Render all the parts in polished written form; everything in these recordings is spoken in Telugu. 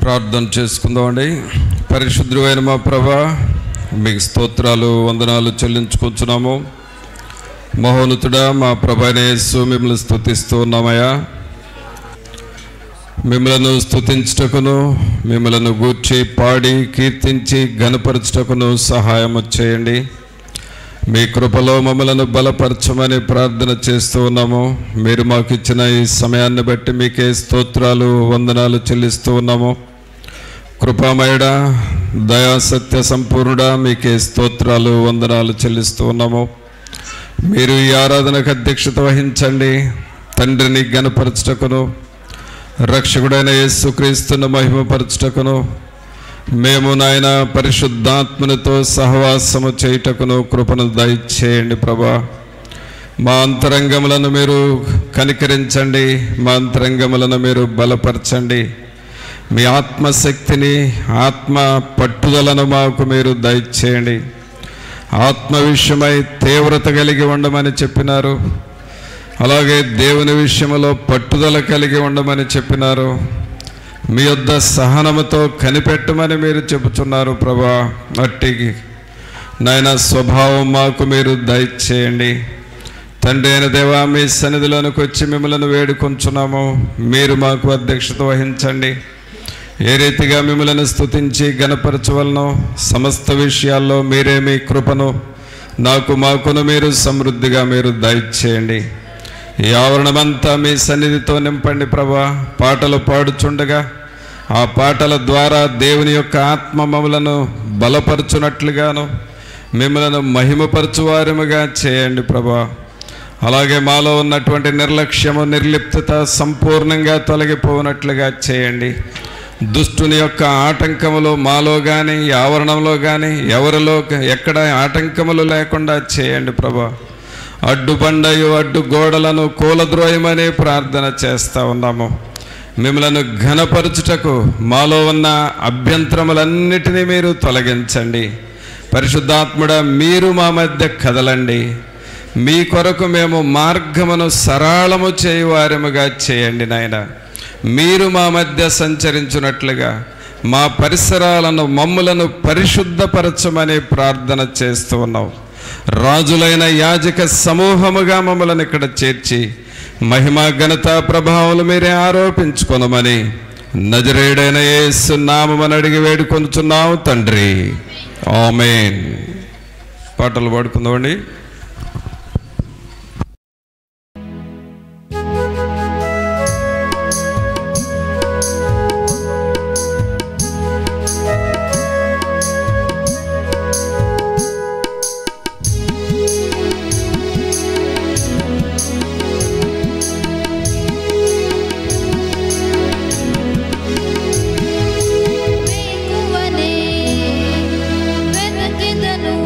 ప్రార్థన చేసుకుందామండి. పరిశుద్ధుడైన మా ప్రభువా, మీకు స్తోత్రాలు వందనాలు చెల్లించుకుంటున్నాము. మహోన్నతుడా మా ప్రభువైన యేసు, మిమ్మల్ని స్తుతిస్తూ ఉన్నామయ్యా. మిమ్మలను స్తుతించుటకును, మిమ్మలను గూర్చి పాడి కీర్తించి ఘనపరచుటకును సహాయం చేయండి. మీ కృపలో మమ్మలను బలపరచమని ప్రార్థన చేస్తూ ఉన్నాము. మీరు మాకు ఇచ్చిన ఈ సమయాన్ని బట్టి మీకే స్తోత్రాలు వందనాలు చెల్లిస్తూ ఉన్నాము. కృపామయుడా, దయా సత్య సంపూర్ణుడా, మీకే స్తోత్రాలు వందనాలు చెల్లిస్తూ ఉన్నాము. మీరు ఈ ఆరాధనకు అధ్యక్షత వహించండి. తండ్రిని ఘనపరచుటకును, రక్షకుడైన యేసుక్రీస్తును మహిమపరచుటకును, మేము నాయన పరిశుద్ధాత్మనితో సహవాసము చేయుటకును కృపను దయచేయండి ప్రభా. మా అంతరంగములను మీరు కనికరించండి, మా అంతరంగములను మీరు బలపరచండి. మీ ఆత్మశక్తిని, ఆత్మ పట్టుదలను మాకు మీరు దయచేయండి. ఆత్మ విషయమై తీవ్రత కలిగి ఉండమని చెప్పినారు, అలాగే దేవుని విషయంలో పట్టుదల కలిగి ఉండమని చెప్పినారు. మీ యొద్ద సహనముతో కనిపెట్టమని మీరు చెబుతున్నారు ప్రభా. అట్టి నాయన స్వభావం మాకు మీరు దయచేయండి. తండ్రి అయిన దేవా, మీ సన్నిధిలోనికి వచ్చి మిమ్మల్ని వేడుకొంచున్నాము. మీరు మాకు అధ్యక్షత వహించండి. ఏ రీతిగా మిమ్మల్ని స్తుతించి ఘనపరచవలనో సమస్త విషయాల్లో మీరే మీ కృపను మాకును మీరు సమృద్ధిగా మీరు దయచేయండి. ఈ ఆవరణమంతా మీ సన్నిధితో నింపండి ప్రభా. పాటలు పాడుచుండగా ఆ పాటల ద్వారా దేవుని యొక్క ఆత్మ మమ్మలను బలపరచునట్లుగాను, మిమ్మలను మహిమపరచువారముగా చేయండి ప్రభా. అలాగే మాలో ఉన్నటువంటి నిర్లక్ష్యము, నిర్లిప్తత సంపూర్ణంగా తొలగిపోనట్లుగా చేయండి. దుష్టుని యొక్క ఆటంకములు మాలో కానీ, ఈ ఆవరణంలో కానీ ఎవరిలో ఎక్కడ ఆటంకములు లేకుండా చేయండి ప్రభా. అడ్డుబండయు అడ్డు గోడలను కూలద్రోయమని ప్రార్థన చేస్తూ ఉన్నాము. మిమ్మలను ఘనపరచుటకు మాలో ఉన్న అభ్యంతరములన్నిటినీ మీరు తొలగించండి. పరిశుద్ధాత్ముడా, మీరు మా మధ్య కదలండి. మీ కొరకు మేము మార్గమును సరళము చేయువారముగా చేయండి నాయన. మీరు మా మధ్య సంచరించున్నట్లుగా మా పరిసరాలను మమ్ములను పరిశుద్ధపరచమని ప్రార్థన చేస్తూ ఉన్నాం. రాజులైన యాజక సమూహముగా మమ్మల్ని ఇక్కడ చేర్చి మహిమ ఘనత ప్రభావాలు మీరే ఆరోపించుకొనమని నజరేయుడైన యేసు నామమున అడిగి వేడుకొనుచున్నాము తండ్రి, ఆమేన్. పాటలు పాడుకుందామండి. వేకువనే వెనకెదను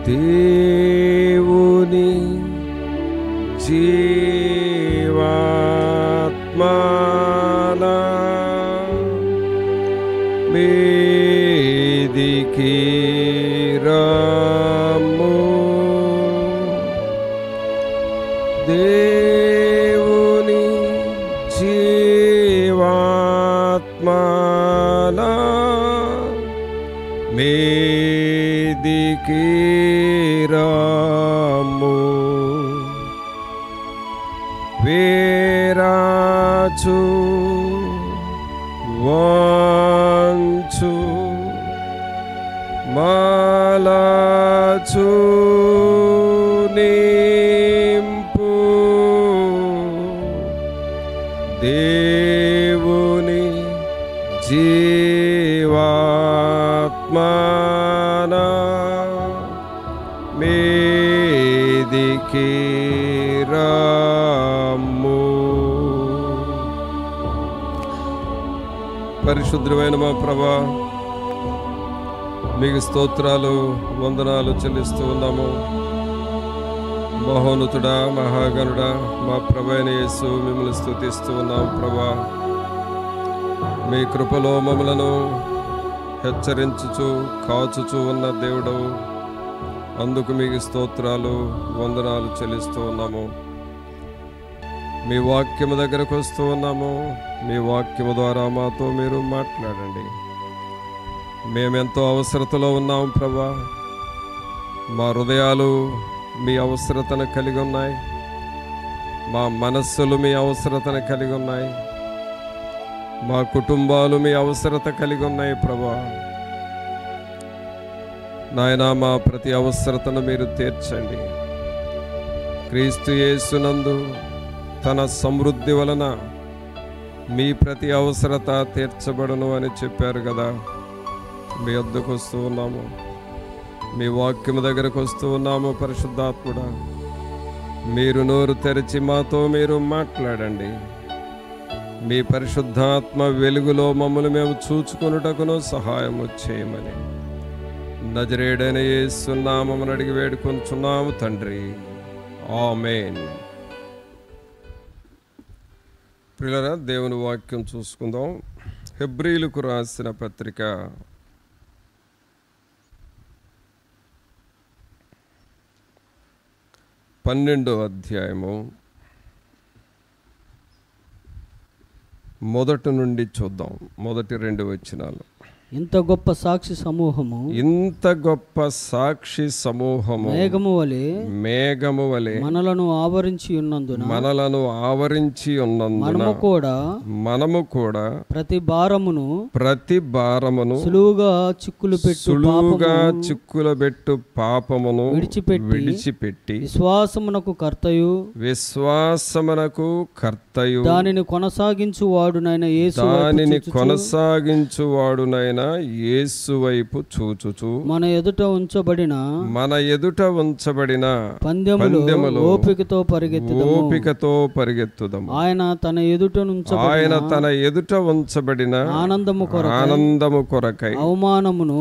దేవుని జీవాత్మనా మీదికి రమ్ము. దేవుని జీవాత్మనా మీదికి రమ్ము. వేరాచు వంచు మలచు నింపు దేవుని జీవాత్మనా మీదికి రమ్ము. పరిశుద్ధమైన మా ప్రభా, మీకు స్తోత్రాలు వందనాలు చెల్లిస్తూ ఉన్నాము. మహోన్నతుడా, మహాగణుడా, మా ప్రభైన యేసు మిమ్మల్ని స్తుతిస్తూ ఉన్నాము. ప్రభా, మీ కృపలో మమ్మలను హెచ్చరించుచు కాచుచూ ఉన్న దేవుడవు, అందుకు మీకు స్తోత్రాలు వందనాలు చెల్లిస్తూ ఉన్నాము. మీ వాక్యము దగ్గరకు వస్తూ ఉన్నాము. మీ వాక్యము ద్వారా మాతో మీరు మాట్లాడండి. మేమెంతో అవసరతలో ఉన్నాము ప్రభా. మా హృదయాలు మీ అవసరతను కలిగి ఉన్నాయి. మా మనస్సులు మీ అవసరతను కలిగి ఉన్నాయి. మా కుటుంబాలు మీ అవసరత కలిగి ఉన్నాయి ప్రభా. నాయనా, మా ప్రతి అవసరతను మీరు తీర్చండి. క్రీస్తు యేసునందు తన సమృద్ధి వలన మీ ప్రతి అవసరత తీర్చబడును అని చెప్పారు కదా. మీ వద్దకు వస్తూ ఉన్నాము, మీ వాక్యము దగ్గరకు వస్తూ ఉన్నాము. పరిశుద్ధాత్ముడా, మీరు నోరు తెరిచి మాతో మీరు మాట్లాడండి. మీ పరిశుద్ధాత్మ వెలుగులో మమ్మల్ని మేము చూచుకొనుటకును సహాయము చేయమని నజరేయుడైన యేసు నామమున అడిగి వేడుకొనుచున్నాము తండ్రి, ఆమేన్. ప్రియులారా, దేవుని వాక్యం చూసుకుందాం. హెబ్రీయులకు రాసిన పత్రిక 12వ అధ్యాయము మొదటి నుండి చూద్దాం. మొదటి 2 వచనాలు. ఇంత గొప్ప సాక్షి సమూహము మేఘము వలె మనలను ఆవరించి ఉన్నందున మనము కూడా ప్రతి భారమును సులువుగా చిక్కులు పెట్టు పాపమును విడిచిపెట్టి విశ్వాసమునకు కర్తయు దానిని కొనసాగించువాడునైన యేసు వైపు చూచుచు మన ఎదుట ఉంచబడిన పందెములో ఓపికతో పరిగెత్తుదము. ఆయన తన ఎదుట ఉంచబడిన ఆనందము కొరకై అవమానమును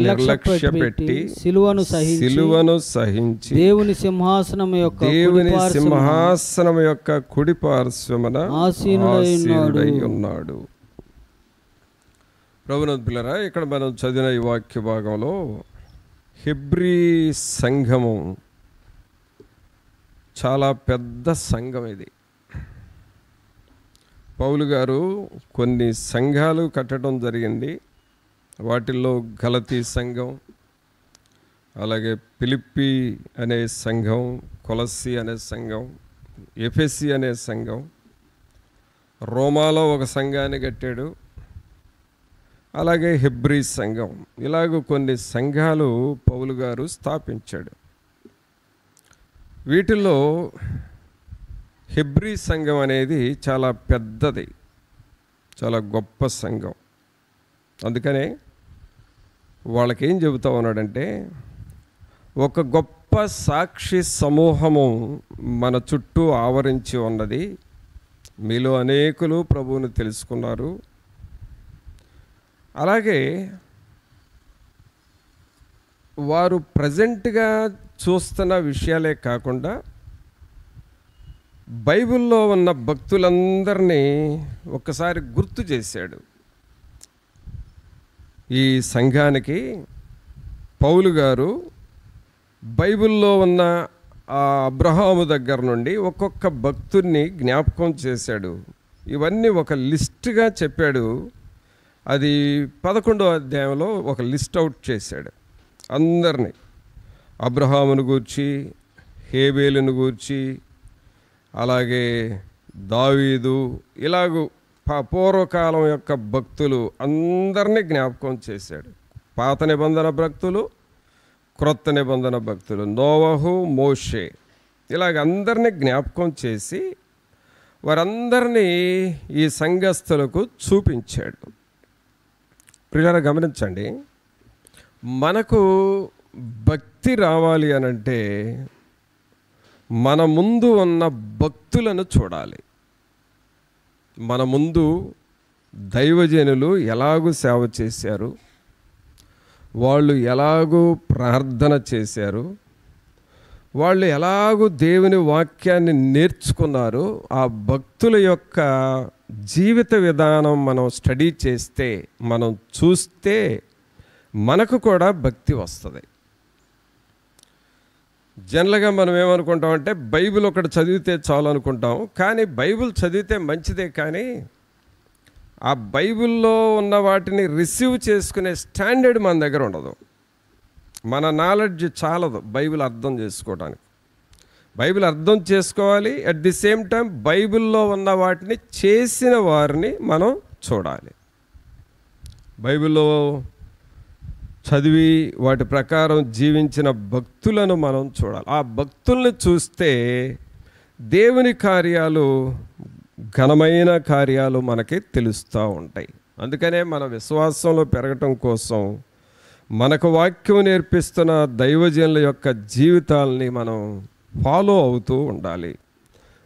నిర్లక్ష్యపెట్టి సిలువను సహించి దేవుని సింహాసనం యొక్క కుడి పార్శ్వమున ఆసీనుడై ఉన్నాడు. ప్రభునందు పిల్లరా, ఇక్కడ మనం చదివిన ఈ వాక్య భాగంలో హెబ్రీ సంఘము చాలా పెద్ద సంఘం. ఇది పౌలు గారు కొన్ని సంఘాలు కట్టడం జరిగింది. వాటిల్లో గలతీ సంఘం, అలాగే ఫిలిప్పి అనే సంఘం, కొలస్సి అనే సంఘం, ఎఫెసి అనే సంఘం, రోమాలో ఒక సంఘాన్ని కట్టాడు, అలాగే హెబ్రీ సంఘం. ఇలాగ కొన్ని సంఘాలు పౌలు గారు స్థాపించాడు. వీటిల్లో హెబ్రీ సంఘం అనేది చాలా పెద్దది, చాలా గొప్ప సంఘం. అందుకనే వాళ్ళకేం చెబుతా ఉన్నాడంటే, ఒక గొప్ప సాక్షి సమూహము మన చుట్టూ ఆవరించి ఉన్నది. మీలో అనేకులు ప్రభువుని తెలుసుకున్నారు. అలాగే వారు ప్రజెంట్గా చూస్తున్న విషయాలే కాకుండా బైబిల్లో ఉన్న భక్తులందరినీ ఒక్కసారి గుర్తు చేశాడు. ఈ సంఘానికి పౌలు గారు బైబిల్లో ఉన్న ఆ అబ్రహాము దగ్గర నుండి ఒక్కొక్క భక్తుడిని జ్ఞాపకం చేశాడు. ఇవన్నీ ఒక లిస్ట్గా చెప్పాడు. అది 11వ అధ్యాయంలో ఒక లిస్ట్ అవుట్ చేశాడు. అందరినీ అబ్రహామును గూర్చి, హేబేలును గూర్చి, అలాగే దావీదు, ఇలాగూ పూర్వకాలం యొక్క భక్తులు అందరినీ జ్ఞాపకం చేశాడు. పాత నిబంధన భక్తులు, క్రొత్త నిబంధన భక్తులు, నోవహు, మోషే, ఇలాగ అందరినీ జ్ఞాపకం చేసి వారందరినీ ఈ సంఘస్థులకు చూపించాడు. ప్రియులారా గమనించండి, మనకు భక్తి రావాలి అనంటే మన ముందు ఉన్న భక్తులను చూడాలి. మన ముందు దైవజనులు ఎలాగూ సేవ చేశారు, వాళ్ళు ఎలాగూ ప్రార్థన చేశారు, వాళ్ళు ఎలాగూ దేవుని వాక్యాన్ని నేర్చుకున్నారు, ఆ భక్తుల యొక్క జీవిత విధానం మనం స్టడీ చేస్తే, మనం చూస్తే మనకు కూడా భక్తి వస్తుంది. జనరల్గా మనం ఏమనుకుంటామంటే బైబిల్ ఒకటి చదివితే చాలు అనుకుంటాం. కానీ బైబిల్ చదివితే మంచిదే, కానీ ఆ బైబిల్లో ఉన్న వాటిని రిసీవ్ చేసుకునే స్టాండర్డ్ మన దగ్గర ఉండదు. మన నాలెడ్జ్ చాలదు బైబిల్ అర్థం చేసుకోవడానికి. బైబిల్ అర్థం చేసుకోవాలి, అట్ ది సేమ్ టైం బైబిల్లో ఉన్న వాటిని చేసిన వారిని మనం చూడాలి. బైబిల్లో చదివి వాటి ప్రకారం జీవించిన భక్తులను మనం చూడాలి. ఆ భక్తుల్ని చూస్తే దేవుని కార్యాలు, ఘనమైన కార్యాలు మనకి తెలుస్తూ ఉంటాయి. అందుకనే మన విశ్వాసంలో పెరగటం కోసం మనకు వాక్యం నేర్పిస్తున్న దైవజనుల యొక్క జీవితాలని మనం ఫాలో అవుతూ ఉండాలి.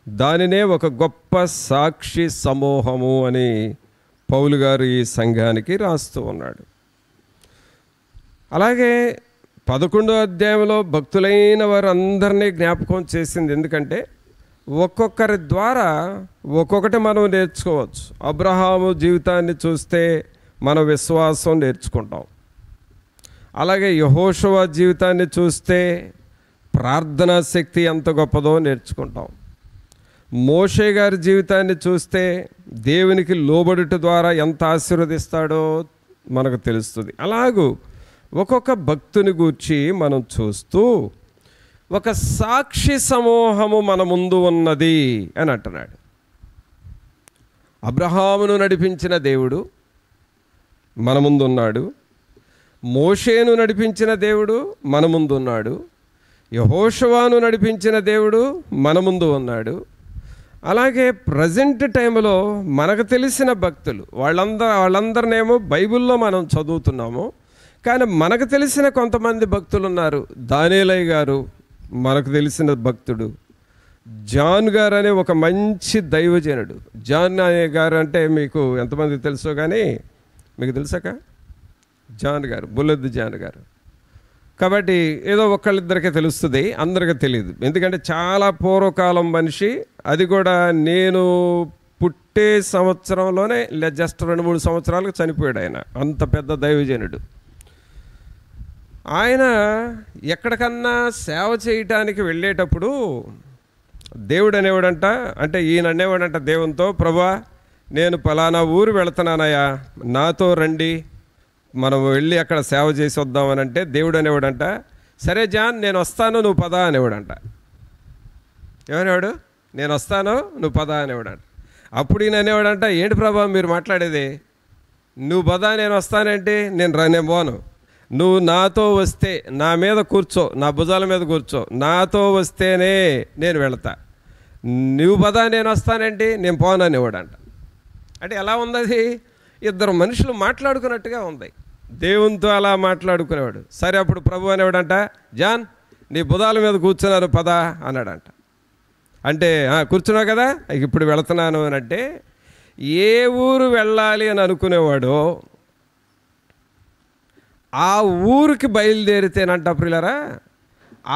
దానినే ఒక గొప్ప సాక్షి సమూహము అని పౌలు గారు ఈ సంఘానికి రాస్తూ ఉన్నాడు. అలాగే 11వ అధ్యాయంలో భక్తులైన వారు అందరినీ జ్ఞాపకం చేసింది. ఎందుకంటే ఒక్కొక్కరి ద్వారా ఒక్కొక్కటి మనం నేర్చుకోవచ్చు. అబ్రహాము జీవితాన్ని చూస్తే మన విశ్వాసం నేర్చుకుంటాం. అలాగే యెహోషువ జీవితాన్ని చూస్తే ప్రార్థనా శక్తి ఎంత గొప్పదో నేర్చుకుంటాం. మోషే గారి జీవితాన్ని చూస్తే దేవునికి లోబడుట ద్వారా ఎంత ఆశీర్వదిస్తాడో మనకు తెలుస్తుంది. అలాగూ ఒక్కొక్క భక్తుని గూర్చి మనం చూస్తూ ఒక సాక్షి సమూహము మన ముందు ఉన్నది అని అంటున్నాడు. అబ్రహామును నడిపించిన దేవుడు మన ముందున్నాడు, మోషేను నడిపించిన దేవుడు మన ముందున్నాడు, యెహోషువను నడిపించిన దేవుడు మన ముందు ఉన్నాడు. అలాగే ప్రజెంట్ టైంలో మనకు తెలిసిన భక్తులు వాళ్ళందరినేమో బైబిల్లో మనం చదువుతున్నాము, కానీ మనకు తెలిసిన కొంతమంది భక్తులు ఉన్నారు. దానియేలయ్య గారు మనకు తెలిసిన భక్తుడు, జాన్ గారు అనే ఒక మంచి దైవజనుడు. జాన్ గారు అంటే మీకు ఎంతమంది తెలుసో కానీ మీకు తెలుసాక జాన్ గారు, బుల్లెద్దు జాన్ గారు. కాబట్టి ఏదో ఒకళ్ళిద్దరికే తెలుస్తుంది, అందరికీ తెలియదు. ఎందుకంటే చాలా పూర్వకాలం మనిషి. అది కూడా నేను పుట్టే సంవత్సరంలోనే జస్ట్ 2-3 సంవత్సరాలకు చనిపోయాడు ఆయన. అంత పెద్ద దైవజనుడు. ఆయన ఎక్కడికన్నా సేవ చేయటానికి వెళ్ళేటప్పుడు దేవుడు అనేవాడంట, అంటే ఈయన అనేవాడంట దేవునితో, ప్రభువా నేను పలానా ఊరు వెళుతున్నానయ్యా, నాతో రండి, మనం వెళ్ళి అక్కడ సేవ చేసి వద్దామనంటే దేవుడు అనేవాడంట, సరే జాన్ నేను వస్తాను నువ్వు పద అనేవాడంట. ఏమనేవాడు? నేను వస్తాను నువ్వు పద అనేవాడంట. అప్పుడు ఈయన అనేవాడంట, ఏంటి ప్రభా మీరు మాట్లాడేది, నువ్వు పద నేను వస్తానంటే నేను పోను, నువ్వు నాతో వస్తే నా మీద కూర్చో, నా భుజాల మీద కూర్చో, నాతో వస్తేనే నేను వెళతా, నువ్వు పద నేను వస్తానంటే నేను పోను అనేవాడంట. అంటే ఎలా ఉంది అది? ఇద్దరు మనుషులు మాట్లాడుకున్నట్టుగా ఉంది. దేవునితో అలా మాట్లాడుకునేవాడు. సరే అప్పుడు ప్రభు అనేవాడంట, జాన్ నీ భుజాల మీద కూర్చున్నారు పద అన్నాడంట. అంటే కూర్చున్నావు కదా ఇప్పుడు వెళుతున్నాను అని అంటే, ఏ ఊరు వెళ్ళాలి అని అనుకునేవాడో ఆ ఊరికి బయలుదేరితేనంట ప్రియులారా,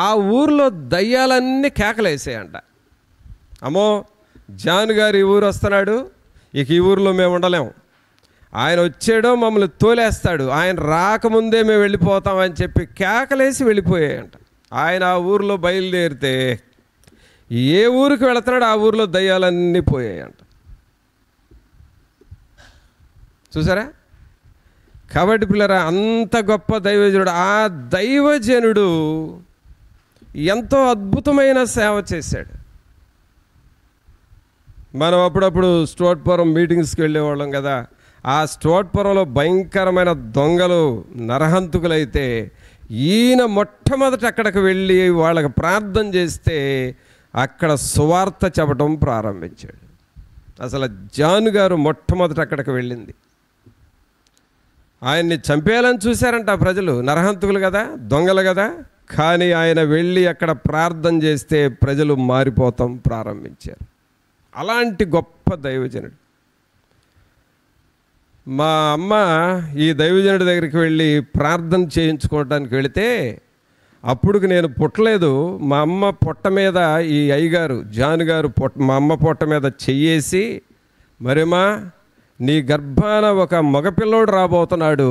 ఆ ఊరిలో దయ్యాలన్నీ కేకలేసాయంట. అమ్మో, జాన్ గారు ఈ ఊరు వస్తున్నాడు, ఇక ఈ ఊరిలో మేము ఉండలేము, ఆయన వచ్చాడో మమ్మల్ని తోలేస్తాడు, ఆయన రాకముందే మేము వెళ్ళిపోతామని చెప్పి కేకలేసి వెళ్ళిపోయాయంట. ఆయన ఆ ఊరిలో బయలుదేరితే ఏ ఊరికి వెళుతున్నాడు ఆ ఊరిలో దయ్యాలన్నీ పోయాయంట. చూసారా? కాబట్టి పిల్లరా, అంత గొప్ప దైవజనుడు, ఆ దైవజనుడు ఎంతో అద్భుతమైన సేవ చేశాడు. మనం అప్పుడప్పుడు స్టోట్పురం మీటింగ్స్కి వెళ్ళేవాళ్ళం కదా. ఆ స్టోట్పురంలో భయంకరమైన దొంగలు నరహంతుకులైతే ఈయన మొట్టమొదట అక్కడికి వెళ్ళి వాళ్ళకి ప్రార్థన చేస్తే అక్కడ సువార్త చెప్పడం ప్రారంభించాడు. అసలు జాన్ గారు మొట్టమొదట అక్కడికి వెళ్ళింది. ఆయన్ని చంపేయాలని చూశారంట ప్రజలు, నరహంతుకులు కదా, దొంగలు కదా. కానీ ఆయన వెళ్ళి అక్కడ ప్రార్థన చేస్తే ప్రజలు మారిపోతాం ప్రారంభించారు. అలాంటి గొప్ప దైవజనుడు. మా అమ్మ ఈ దైవజనుడి దగ్గరికి వెళ్ళి ప్రార్థన చేయించుకోవడానికి వెళితే అప్పుడుకి నేను పుట్టలేదు. మా అమ్మ పొట్ట మీద ఈ అయ్యగారు జాన్ గారు మా అమ్మ పొట్ట మీద చెయ్యేసి, మరేమా నీ గర్భాన ఒక మగపిల్లోడు రాబోతున్నాడు,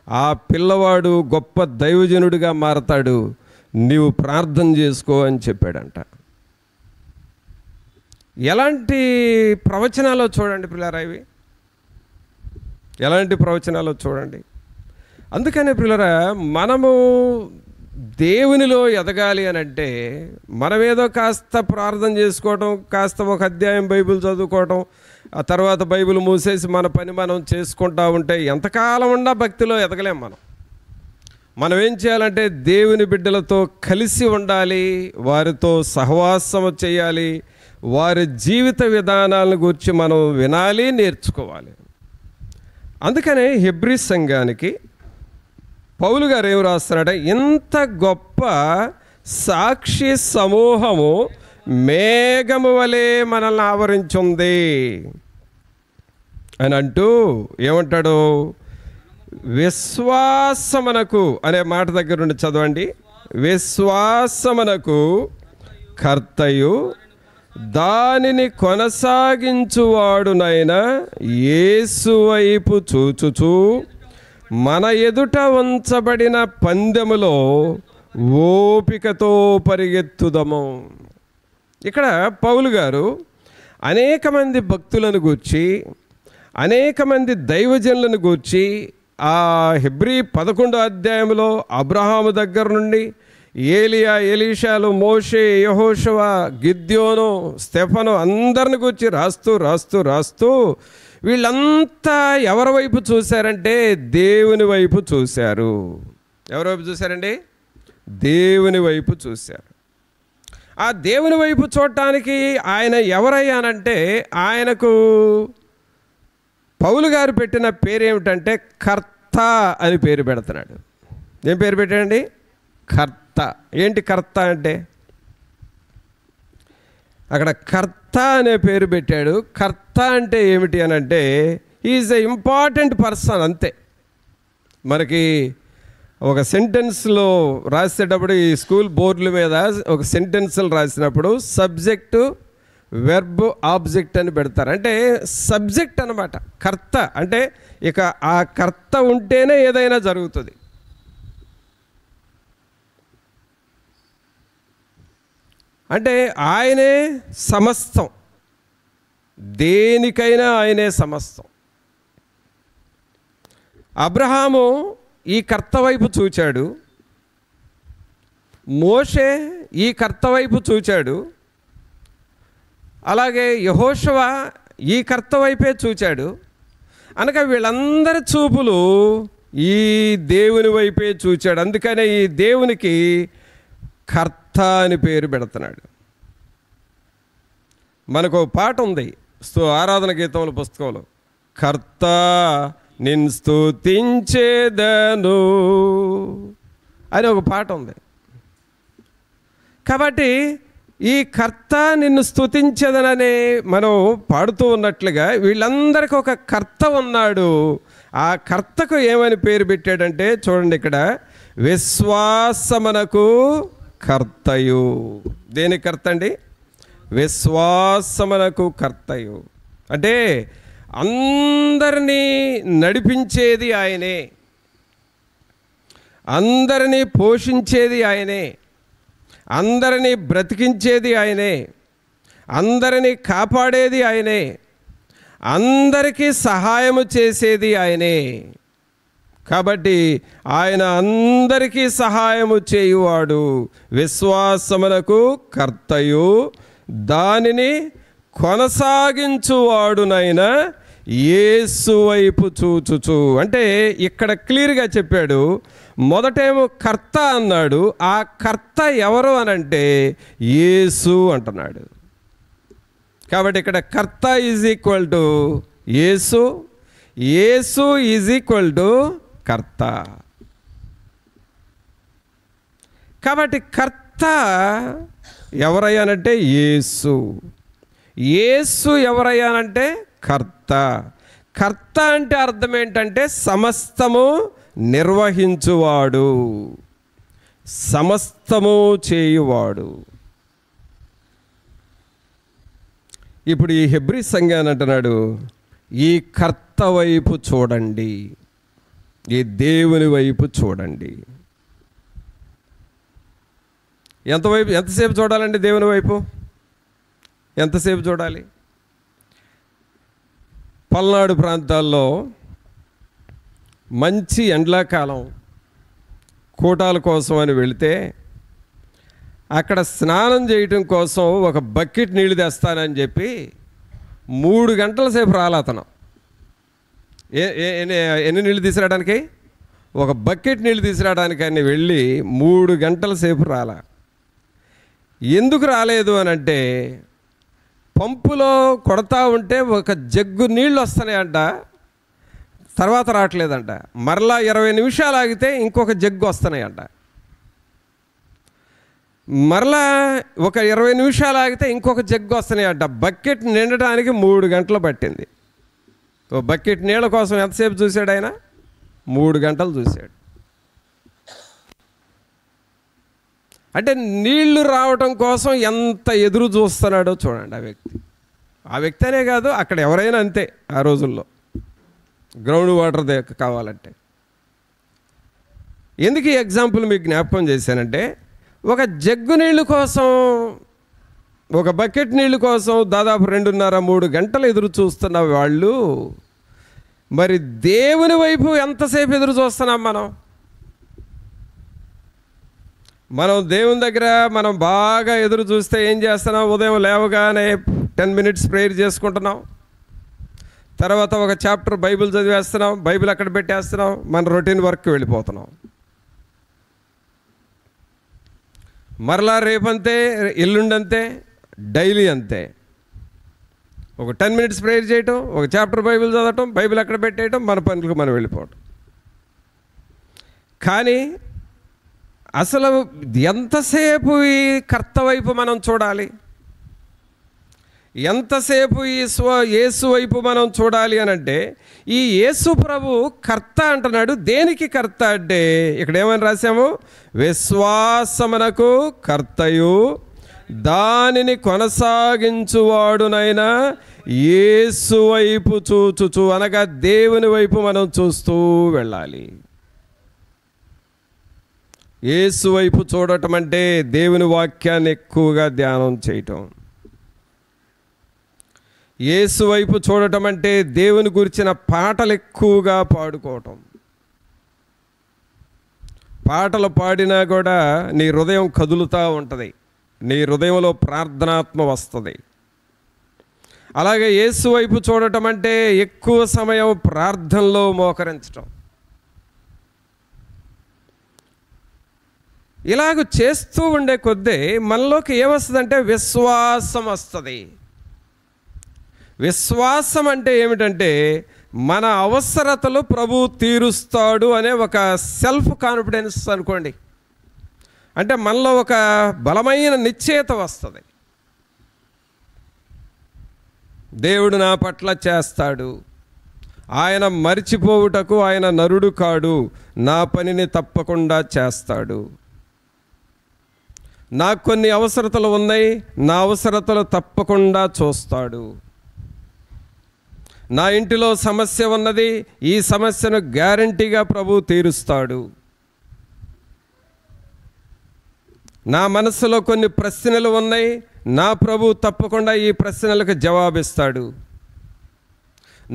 ఆ పిల్లవాడు గొప్ప దైవజనుడిగా మారతాడు, నీవు ప్రార్థన చేసుకో అని చెప్పాడంట. ఎలాంటి ప్రవచనాలో చూడండి పిల్లరా, ఇవి ఎలాంటి ప్రవచనాలో చూడండి. అందుకనే పిల్లరా, మనము దేవునిలో ఎదగాలి అని అంటే మనమేదో కాస్త ప్రార్థన చేసుకోవటం, కాస్త ఒక అధ్యాయం బైబిల్ చదువుకోవటం, ఆ తర్వాత బైబిల్ మూసేసి మన పని మనం చేసుకుంటూ ఉంటే ఎంతకాలం ఉన్నా భక్తిలో ఎదగలేం. మనం ఏం చేయాలంటే దేవుని బిడ్డలతో కలిసి ఉండాలి, వారితో సహవాసం చేయాలి, వారి జీవిత విధానాలను గురించి మనం వినాలి, నేర్చుకోవాలి. అందుకనే హెబ్రీ సంఘానికి పౌలు గారు ఏం రాస్తున్నాడంటే, ఇంత గొప్ప సాక్షి సమూహము మేఘము వలె మనల్ని ఆవరించుంది అని అంటూ ఏమంటాడు, విశ్వాసమునకు అనే మాట దగ్గర నుండి చదవండి. విశ్వాసమునకు కర్తయు దానిని కొనసాగించువాడునైనా యేసు వైపు చూచుచూ మన ఎదుట ఉంచబడిన పందెములో ఓపికతో పరిగెత్తుదము. ఇక్కడ పౌలు గారు అనేక మంది భక్తులను గూర్చి, అనేక మంది దైవజనులను గూర్చి ఆ హెబ్రీ 11వ అధ్యాయంలో అబ్రహాము దగ్గర నుండి ఏలియా, ఎలీషాలు, మోషే, యెహోషువ, గిద్యోను, స్టెఫను అందరిని గురించి రాస్తూ వీళ్ళంతా ఎవరి వైపు చూశారంటే దేవుని వైపు చూశారు. ఎవరి వైపు చూశారండి? దేవుని వైపు చూశారు. ఆ దేవుని వైపు చూడటానికి ఆయన ఎవరయ్యానంటే, ఆయనకు పౌలు గారు పెట్టిన పేరు ఏమిటంటే కర్త అని పేరు పెడుతున్నాడు. ఏం పేరు పెట్టాడండి? కర్త. ఏంటి కర్త అంటే? అక్కడ కర్త అనే పేరు పెట్టాడు. కర్త అంటే ఏమిటి అని అంటే, ఈజ్ ఎ ఇంపార్టెంట్ పర్సన్, అంతే. మనకి ఒక సెంటెన్స్లో రాసేటప్పుడు ఈ స్కూల్ బోర్డుల మీద ఒక సెంటెన్స్లు రాసినప్పుడు సబ్జెక్టు, వెర్బ్, ఆబ్జెక్ట్ అని పెడతారు. అంటే సబ్జెక్ట్ అన్నమాట. కర్త అంటే ఇక ఆ కర్త ఉంటేనే ఏదైనా జరుగుతుంది. అంటే ఆయనే సమస్తం, దేనికైనా ఆయనే సమస్తం. అబ్రహాము ఈ కర్త వైపు చూచాడు, మోషే ఈ కర్త వైపు చూచాడు, అలాగే యెహోషువ ఈ కర్త వైపే చూచాడు. అనగా వీళ్ళందరి చూపులు ఈ దేవుని వైపే చూచాడు. అందుకనే ఈ దేవునికి కర్త అని పేరు పెడుతున్నాడు. మనకు పాట ఉంది ఆరాధన గీతముల పుస్తకంలో, కర్త నిన్ను స్తుతించేదను అని ఒక పాట ఉంది. కాబట్టి ఈ కర్త నిన్ను స్తుతించేదనని మనం పాడుతూ ఉన్నట్లుగా వీళ్ళందరికీ ఒక కర్త ఉన్నాడు. ఆ కర్తకు ఏమని పేరు పెట్టాడంటే చూడండి ఇక్కడ, విశ్వాసమునకు కర్తయు. దేని కర్త అండి? విశ్వాసమునకు కర్తయు. అంటే అందరినీ నడిపించేది ఆయనే, అందరినీ పోషించేది ఆయనే, అందరినీ బ్రతికించేది ఆయనే, అందరినీ కాపాడేది ఆయనే, అందరికీ సహాయము చేసేది ఆయనే. కాబట్టి ఆయన అందరికీ సహాయము చేయువాడు, విశ్వాసమునకు కర్తయు, దానిని కొనసాగించువాడునైనా యేసు వైపు చూచుచు. అంటే ఇక్కడ క్లియర్గా చెప్పాడు. మొదటేమో కర్త అన్నాడు, ఆ కర్త ఎవరు అనంటే యేసు అంటున్నాడు. కాబట్టి ఇక్కడ కర్త is equal to Yesu, Yesu is equal to కర్త. కాబట్టి కర్త ఎవరయ్యానంటే యేసు, యేసు ఎవరయ్యానంటే కర్త. కర్త అంటే అర్థం ఏంటంటే సమస్తము నిర్వహించువాడు, సమస్తము చేయువాడు. ఇప్పుడు ఈ హెబ్రీ సంఘాన్ని అంటున్నాడు, ఈ కర్త వైపు చూడండి, ఈ దేవుని వైపు చూడండి. ఎంతసేపు చూడాలండి దేవుని వైపు? ఎంతసేపు చూడాలి? పల్నాడు ప్రాంతాల్లో మంచి ఎండాకాలం కూటాల కోసం అని వెళితే అక్కడ స్నానం చేయటం కోసం ఒక బకెట్ నీళ్ళు తెస్తానని చెప్పి 3 గంటల సేపు రాలే అతను. ఎన్ని నీళ్ళు తీసుకురావడానికి? ఒక బకెట్ నీళ్ళు తీసుకురావడానికి అని వెళ్ళి 3 గంటల సేపు రాలా. ఎందుకు రాలేదు అని అంటే, పంపులో కొడతా ఉంటే ఒక జగ్గు నీళ్ళు వస్తున్నాయంట, తర్వాత రావట్లేదంట. మరలా 20 నిమిషాలు ఆగితే ఇంకొక జగ్గు వస్తున్నాయంట. మరలా ఒక 20 నిమిషాలు ఆగితే ఇంకొక జగ్గు వస్తున్నాయంట. బకెట్ నిండడానికి 3 గంటలు పట్టింది. ఓ బకెట్ నీళ్ళ కోసం ఎంతసేపు చూశాడు ఆయన? 3 గంటలు చూశాడు. అంటే నీళ్లు రావటం కోసం ఎంత ఎదురు చూస్తున్నాడో చూడండి ఆ వ్యక్తి అనే కాదు, అక్కడ ఎవరైనా అంతే. ఆ రోజుల్లో గ్రౌండ్ వాటర్ కావాలంటే. ఎందుకు ఈ ఎగ్జాంపుల్ మీకు జ్ఞాపకం చేశానంటే, ఒక జగ్గు నీళ్ళు కోసం, ఒక బకెట్ నీళ్ళు కోసం దాదాపు 2.5-3 గంటలు ఎదురు చూస్తున్న వాళ్ళు, మరి దేవుని వైపు ఎంతసేపు ఎదురు చూస్తున్నాం మనం దేవుని దగ్గర మనం బాగా ఎదురు చూస్తే ఏం చేస్తున్నాం? ఉదయం లేవగానే 10 minutes ప్రేయర్ చేసుకుంటున్నాం, తర్వాత ఒక చాప్టర్ బైబిల్ చదివేస్తున్నాం, బైబిల్ అక్కడ పెట్టేస్తున్నాం, మన రొటీన్ వర్క్కి వెళ్ళిపోతున్నాం. మరలా రేపంతే, ఎల్లుండంతే, డైలీ అంతే. ఒక 10 minutes ప్రేయర్ చేయటం, ఒక చాప్టర్ బైబిల్ చదవటం, బైబిల్ అక్కడ పెట్టేయటం, మన పనులకు మనం వెళ్ళిపోవటం. కానీ అసలు ఎంతసేపు ఈ కర్త వైపు మనం చూడాలి? ఎంతసేపు ఈ యేసు వైపు మనం చూడాలి అని అంటే, ఈ యేసు ప్రభు కర్త అంటున్నాడు. దేనికి కర్త అంటే, ఇక్కడ ఏమని రాశాము? విశ్వాసమునకు కర్తయు, దానిని కొనసాగించువాడునైనా యేసు వైపు చూచుచు, అనగా దేవుని వైపు మనం చూస్తూ వెళ్ళాలి. యేసు వైపు చూడటం అంటే దేవుని వాక్యాన్ని ఎక్కువగా ధ్యానం చేయటం. యేసు వైపు చూడటం అంటే దేవుని గురించిన పాటలు ఎక్కువగా పాడుకోవటం. పాటలు పాడినా కూడా నీ హృదయం కదులుతూ ఉంటుంది, నీ హృదయంలో ప్రార్థనాత్మ వస్తుంది. అలాగే యేసు వైపు చూడటం అంటే ఎక్కువ సమయం ప్రార్థనలో మోకరించటం. ఇలాగ చేస్తూ ఉండే కొద్దీ మనలోకి ఏమొస్తుందంటే విశ్వాసం వస్తుంది. విశ్వాసం అంటే ఏమిటంటే, మన అవసరతలు ప్రభు తీరుస్తాడు అనే ఒక సెల్ఫ్ కాన్ఫిడెన్స్ అనుకోండి. అంటే మనలో ఒక బలమైన నిశ్చయత వస్తుంది. దేవుడు నా పట్ల చేస్తాడు, ఆయన మరిచిపోవుటకు ఆయన నరుడు కాడు, నా పనిని తప్పకుండా చేస్తాడు. నాకు కొన్ని అవసరతలు ఉన్నాయి, నా అవసరతలు తప్పకుండా చూస్తాడు. నా ఇంటిలో సమస్య ఉన్నది, ఈ సమస్యను గ్యారంటీగా ప్రభు తీరుస్తాడు. నా మనసులో కొన్ని ప్రశ్నలు ఉన్నాయి, నా ప్రభు తప్పకుండా ఈ ప్రశ్నలకు జవాబిస్తాడు.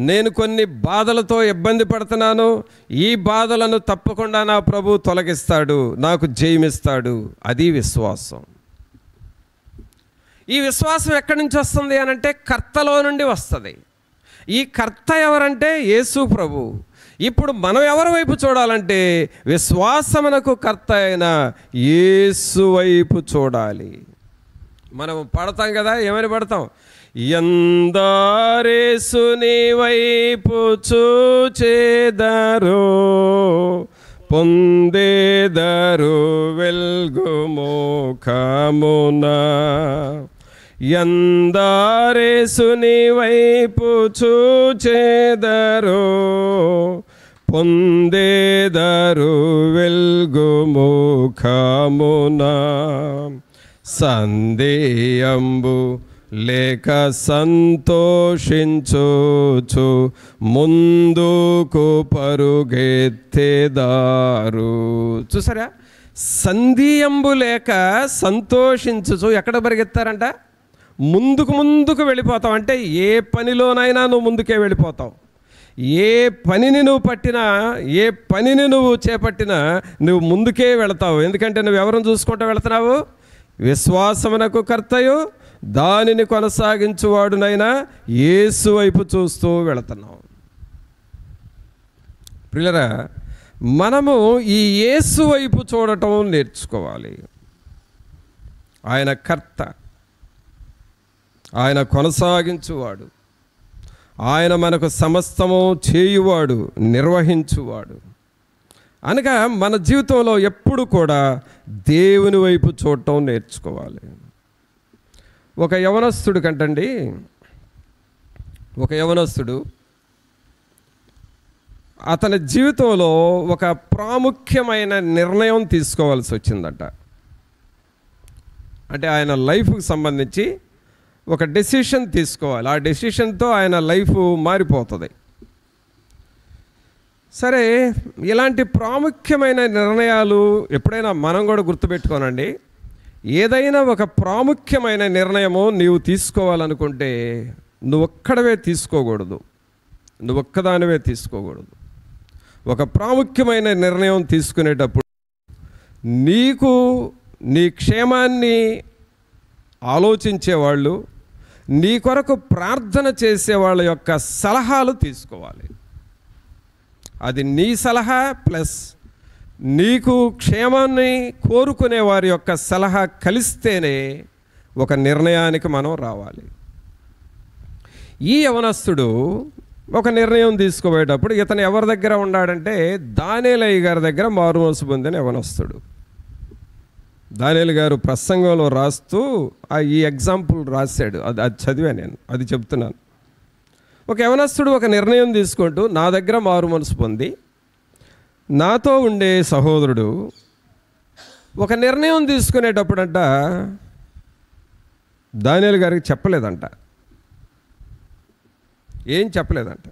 నేను కొన్ని బాధలతో ఇబ్బంది పడుతున్నాను, ఈ బాధలను తప్పకుండా నా ప్రభు తొలగిస్తాడు, నాకు జయమిస్తాడు. అది విశ్వాసం. ఈ విశ్వాసం ఎక్కడి నుంచి వస్తుంది అనంటే కర్తలో నుండి వస్తుంది. ఈ కర్త ఎవరంటే యేసు ప్రభు. ఇప్పుడు మనం ఎవరి వైపు చూడాలంటే విశ్వాసమునకు కర్త అయిన యేసు వైపు చూడాలి. మనం పడతాం కదా, ఏమని పడతాం? ఎందరేసుని వైపు చూచెదరో పొందేదరు వెల్గు మోఖమున. ఎందరేసుని వైపు చూచెదరో పొందేదరు వెల్గు మోఖమున. సందేయంబు లేక సంతోషించుచు ముందుకు పరుగెత్తేదారు. చూసారా? సందేయంబు లేక సంతోషించుచు ఎక్కడ పరిగెత్తారంట? ముందుకు వెళ్ళిపోతావు. అంటే ఏ పనిలోనైనా నువ్వు ముందుకే వెళ్ళిపోతావు. ఏ పనిని నువ్వు పట్టినా, ఏ పనిని నువ్వు చేపట్టినా నువ్వు ముందుకే వెళతావు. ఎందుకంటే నువ్వు ఎవరిని చూసుకుంటూ వెళుతున్నావు? విశ్వాసమునకు కర్తయు దానిని కొనసాగించువాడునైనా యేసు వైపు చూస్తూ వెళుతున్నాం. ప్రియులారా, మనము ఈ యేసు వైపు చూడటం నేర్చుకోవాలి. ఆయన కర్త, ఆయన కొనసాగించువాడు, ఆయన మనకు సమస్తము చేయువాడు, నిర్వహించువాడు. అనగా మన జీవితంలో ఎప్పుడు కూడా దేవుని వైపు చూడటం నేర్చుకోవాలి. ఒక యవనస్తుడు కంటండి, ఒక యవనస్తుడు అతని జీవితంలో ఒక ప్రాముఖ్యమైన నిర్ణయం తీసుకోవాల్సి వచ్చిందట. అంటే ఆయన లైఫ్కి సంబంధించి ఒక డెసిషన్ తీసుకోవాలి. ఆ డెసిషన్తో ఆయన లైఫ్ మారిపోతుంది. సరే, ఇలాంటి ప్రాముఖ్యమైన నిర్ణయాలు ఎప్పుడైనా మనం కూడా గుర్తుపెట్టుకోనండి. ఏదైనా ఒక ప్రాముఖ్యమైన నిర్ణయము నీవు తీసుకోవాలనుకుంటే నువ్వొక్కడవే తీసుకోకూడదు, నువ్వొక్కదానివే తీసుకోకూడదు. ఒక ప్రాముఖ్యమైన నిర్ణయం తీసుకునేటప్పుడు నీకు నీ క్షేమాన్ని ఆలోచించేవాళ్ళు, నీ కొరకు ప్రార్థన చేసే వాళ్ళ యొక్క సలహాలు తీసుకోవాలి. అది నీ సలహా ప్లస్ నీకు క్షేమాన్ని కోరుకునే వారి యొక్క సలహా కలిస్తేనే ఒక నిర్ణయానికి మనం రావాలి. ఈ యవనస్తుడు ఒక నిర్ణయం తీసుకోబోయేటప్పుడు ఇతను ఎవరి దగ్గర ఉన్నాడంటే దానియేలు గారి దగ్గర మారుమనసు పొందిన యవనస్తుడు. దానియేలు గారు ప్రసంగంలో రాస్తూ ఈ ఎగ్జాంపుల్ రాశాడు. అది చదివా నేను, అది చెప్తున్నాను. ఒక యవనస్తుడు ఒక నిర్ణయం తీసుకుంటూ నా దగ్గర మారుమనసు పొంది నాతో ఉండే సహోదరుడు ఒక నిర్ణయం తీసుకునేటప్పుడంట దానియేలు గారికి చెప్పలేదంట. ఏం చెప్పలేదంట.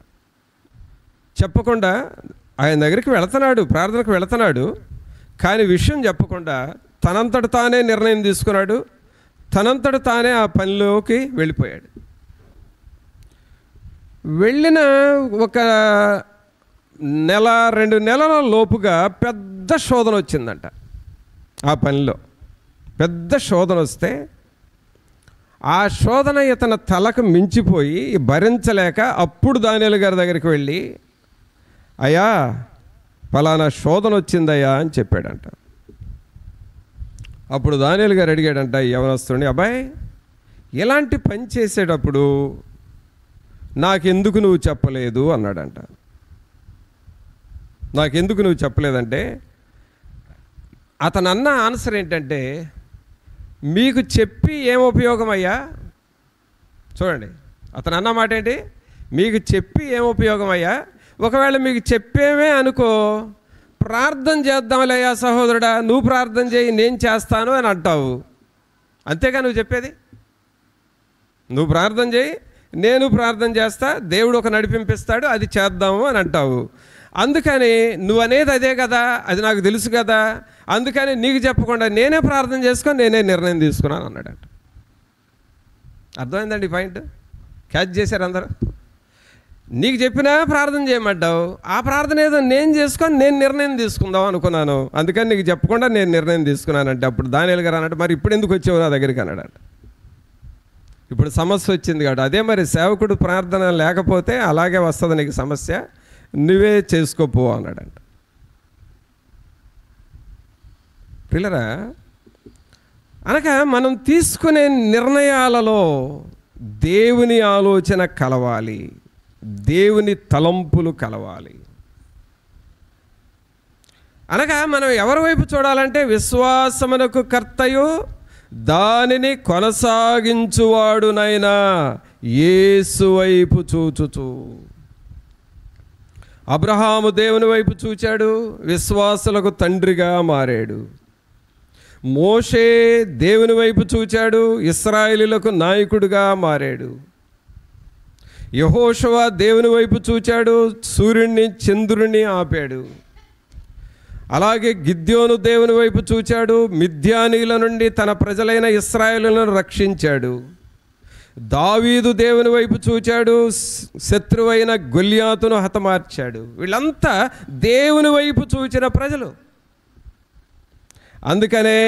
చెప్పకుండా ఆయన దగ్గరికి వెళుతున్నాడు, ప్రార్థనకు వెళుతున్నాడు. కానీ విషయం చెప్పకుండా తనంతట తానే నిర్ణయం తీసుకున్నాడు, తనంతట తానే ఆ పనిలోకి వెళ్ళిపోయాడు. వెళ్ళిన ఒక నెల 2 నెలల లోపుగా పెద్ద శోధన వచ్చిందంట. ఆ పనిలో పెద్ద శోధన వస్తే ఆ శోధన ఇతని తలకు మించిపోయి భరించలేక అప్పుడు దానియేలు గారి దగ్గరికి వెళ్ళి, అయ్యా ఫలానా శోధన వచ్చిందయ్యా అని చెప్పాడంట. అప్పుడు దానియేలు గారు అడిగాడంట ఈ యవనస్తుడిని, అబ్బాయి ఇలాంటి పని చేసేటప్పుడు నాకెందుకు నువ్వు చెప్పలేదు అన్నాడంట. నాకెందుకు నువ్వు చెప్పలేదంటే అతను అన్న ఆన్సర్ ఏంటంటే, మీకు చెప్పి ఏం ఉపయోగం అయ్యా? చూడండి, అతను అన్న మాట ఏంటి? మీకు చెప్పి ఏం ఉపయోగం అయ్యా? ఒకవేళ మీకు చెప్పేమే అనుకో, ప్రార్థన చేద్దాంలేయా సహోదరుడా, నువ్వు ప్రార్థన చేయి నేను చేస్తాను అని అంటావు. అంతేగా నువ్వు చెప్పేది? నువ్వు ప్రార్థన చేయి నేను ప్రార్థన చేస్తా, దేవుడు ఒక నడిపింపిస్తాడు, అది చేద్దాము అని అంటావు. అందుకని నువ్వు అనేది అదే కదా, అది నాకు తెలుసు కదా, అందుకని నీకు చెప్పకుండా నేనే ప్రార్థన చేసుకొని నేనే నిర్ణయం తీసుకున్నాను అన్నాడట. అర్థమైందండి పాయింట్? క్యాచ్ చేశారు అందరూ? నీకు చెప్పినా ప్రార్థన చేయమంటావు, ఆ ప్రార్థన ఏదో నేను చేసుకొని నేను నిర్ణయం తీసుకుందాం అనుకున్నాను, అందుకని నీకు చెప్పకుండా నేను నిర్ణయం తీసుకున్నానంటే అప్పుడు దానియేలు గారు అన్నట్టు, మరి ఇప్పుడు ఎందుకు వచ్చావు నా దగ్గరికి అన్నాడట. ఇప్పుడు సమస్య వచ్చింది కాబట్టి అదే మరి సేవకుడు ప్రార్థన లేకపోతే అలాగే వస్తుంది నీకు సమస్య, నువ్వే చేసుకోపో అన్నాడంట. పిల్లరా, అనగా మనం తీసుకునే నిర్ణయాలలో దేవుని ఆలోచన కలవాలి, దేవుని తలంపులు కలవాలి. అనగా మనం ఎవరి వైపు చూడాలంటే విశ్వాసమునకు కర్తయు దానిని కొనసాగించువాడునైనా యేసు వైపు చూచుచు. అబ్రహాము దేవుని వైపు చూచాడు, విశ్వాసులకు తండ్రిగా మారాడు. మోషే దేవుని వైపు చూచాడు, ఇశ్రాయేలీయులకు నాయకుడిగా మారాడు. యెహోషువ దేవుని వైపు చూచాడు, సూర్యుడిని చంద్రుడిని ఆపాడు. అలాగే గిద్యోను దేవుని వైపు చూచాడు, మిద్యానీల నుండి తన ప్రజలైన ఇశ్రాయేలులను రక్షించాడు. దావీదు దేవుని వైపు చూచాడు, శత్రువైన గొల్యాతును హతమార్చాడు. వీళ్ళంతా దేవుని వైపు చూచిన ప్రజలు. అందుకనే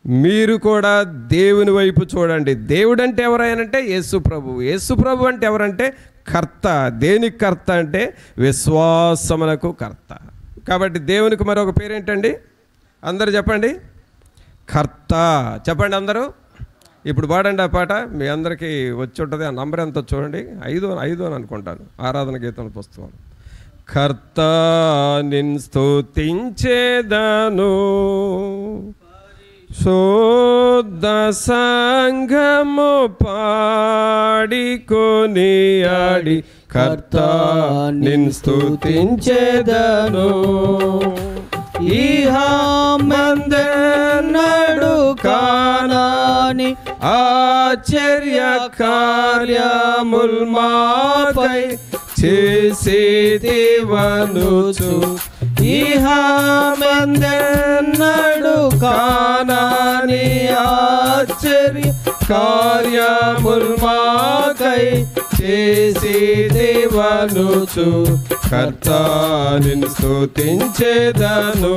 మీరు కూడా దేవుని వైపు చూడండి. దేవుడు అంటే ఎవరైనంటే యేసు ప్రభు. యేసు ప్రభు అంటే ఎవరంటే కర్త. దేనికి కర్త అంటే విశ్వాసమునకు కర్త. కాబట్టి దేవునికి మరొక పేరేంటండి? అందరూ చెప్పండి, కర్త. చెప్పండి అందరూ. ఇప్పుడు పాడండి ఆ పాట, మీ అందరికీ వచ్చి ఉంటుంది. ఆ నంబర్ ఎంతో చూడండి, 5 అని అనుకుంటాను, ఆరాధన గీతం పుస్తకం. కర్త నిన్ను స్తుతించేదను శుద్ధ సంఘము పాడికొని ఆడి, కర్త నిన్ను స్తుతించేదను ఇహమందెన్నడు కానాని ఆశ్చర్య కార్యముల్ మాపై చేసేదేవనుచు. ఇహమందెన్నడు కానాని ఆశ్చర్య కార్యముల్ మాకై చేసేదేవనుచు, కర్త నిన్ను స్తుతించేదను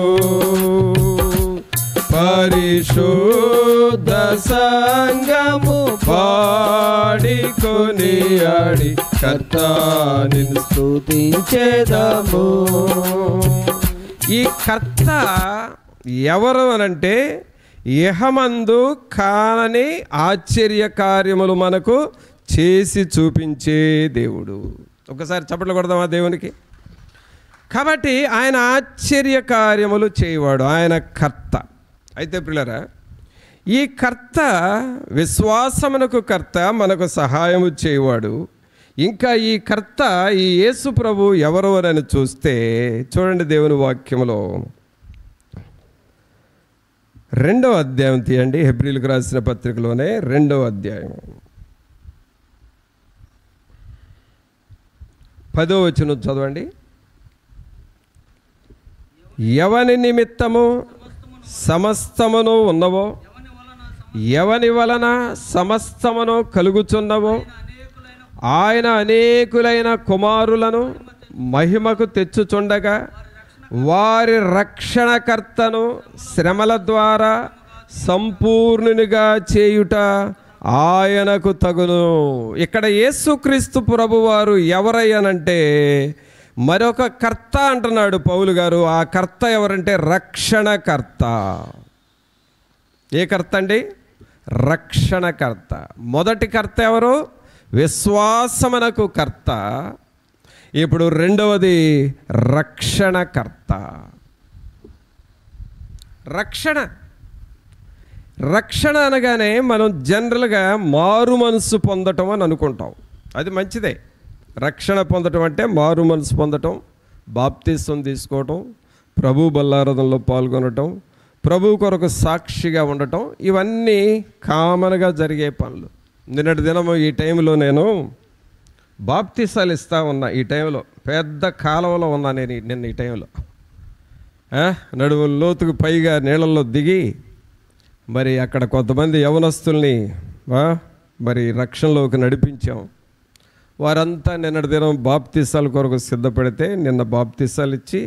పరిశుద్ధ సంఘము పాడికొని ఆడి, కర్త నిన్ను స్తుతించేదము. ఈ కర్త ఎవరు అనంటే ఇహమందు కానని ఆశ్చర్య కార్యములు మనకు చేసి చూపించే దేవుడు. ఒకసారి చప్పట్లు కొడదామా దేవునికి? కాబట్టి ఆయన ఆశ్చర్య కార్యములు చేయవాడు, ఆయన కర్త. అయితే పిల్లరా, ఈ కర్త విశ్వాసమునకు కర్త, మనకు సహాయము చేయవాడు. ఇంకా ఈ కర్త, ఈ యేసు ప్రభు ఎవరు అని చూస్తే చూడండి, దేవుని వాక్యములో 2వ అధ్యాయం తీయండి. హెబ్రీలకు రాసిన పత్రికలోనే 2వ అధ్యాయం 10వ వచనం చదవండి. ఎవని నిమిత్తము సమస్తమును ఉన్నవో, ఎవని వలన సమస్తమును కలుగుచున్నవో, ఆయన అనేకులైన కుమారులను మహిమకు తెచ్చుచుండగా వారి రక్షణకర్తను శ్రమల ద్వారా సంపూర్ణునిగా చేయుట ఆయనకు తగును. ఇక్కడ యేసుక్రీస్తు ప్రభువారు ఎవరయ్యానంటే మరొక కర్త అంటున్నాడు పౌలు గారు. ఆ కర్త ఎవరంటే రక్షణకర్త. ఏ కర్త అండి? రక్షణకర్త. మొదటి కర్త ఎవరు? విశ్వాసమునకు కర్త. ఇప్పుడు రెండవది రక్షణకర్త. రక్షణ అనగానే మనం జనరల్గా మారు మనసు పొందటం అని అనుకుంటాం. అది మంచిదే, రక్షణ పొందటం అంటే మారు మనసు పొందటం, బాప్తిసం తీసుకోవటం, ప్రభు బల్లారాధనలో పాల్గొనటం, ప్రభు కొరకు సాక్షిగా ఉండటం, ఇవన్నీ కామన్గా జరిగే పనులు. నిన్నటి దినము ఈ టైంలో నేను బాప్తిసాలు ఇస్తా ఉన్నా. ఈ టైంలో పెద్ద కాలువలో ఉన్నా నేను నిన్న ఈ టైంలో నడుము లోతుకు పైగా నీళ్ళల్లో దిగి మరి అక్కడ కొంతమంది యవనస్తుల్ని మరి రక్షణలోకి నడిపించాం. వారంతా నిన్నటి దినం బాప్తిసాల కొరకు సిద్ధపడితే నిన్న బాప్తిసాలు ఇచ్చి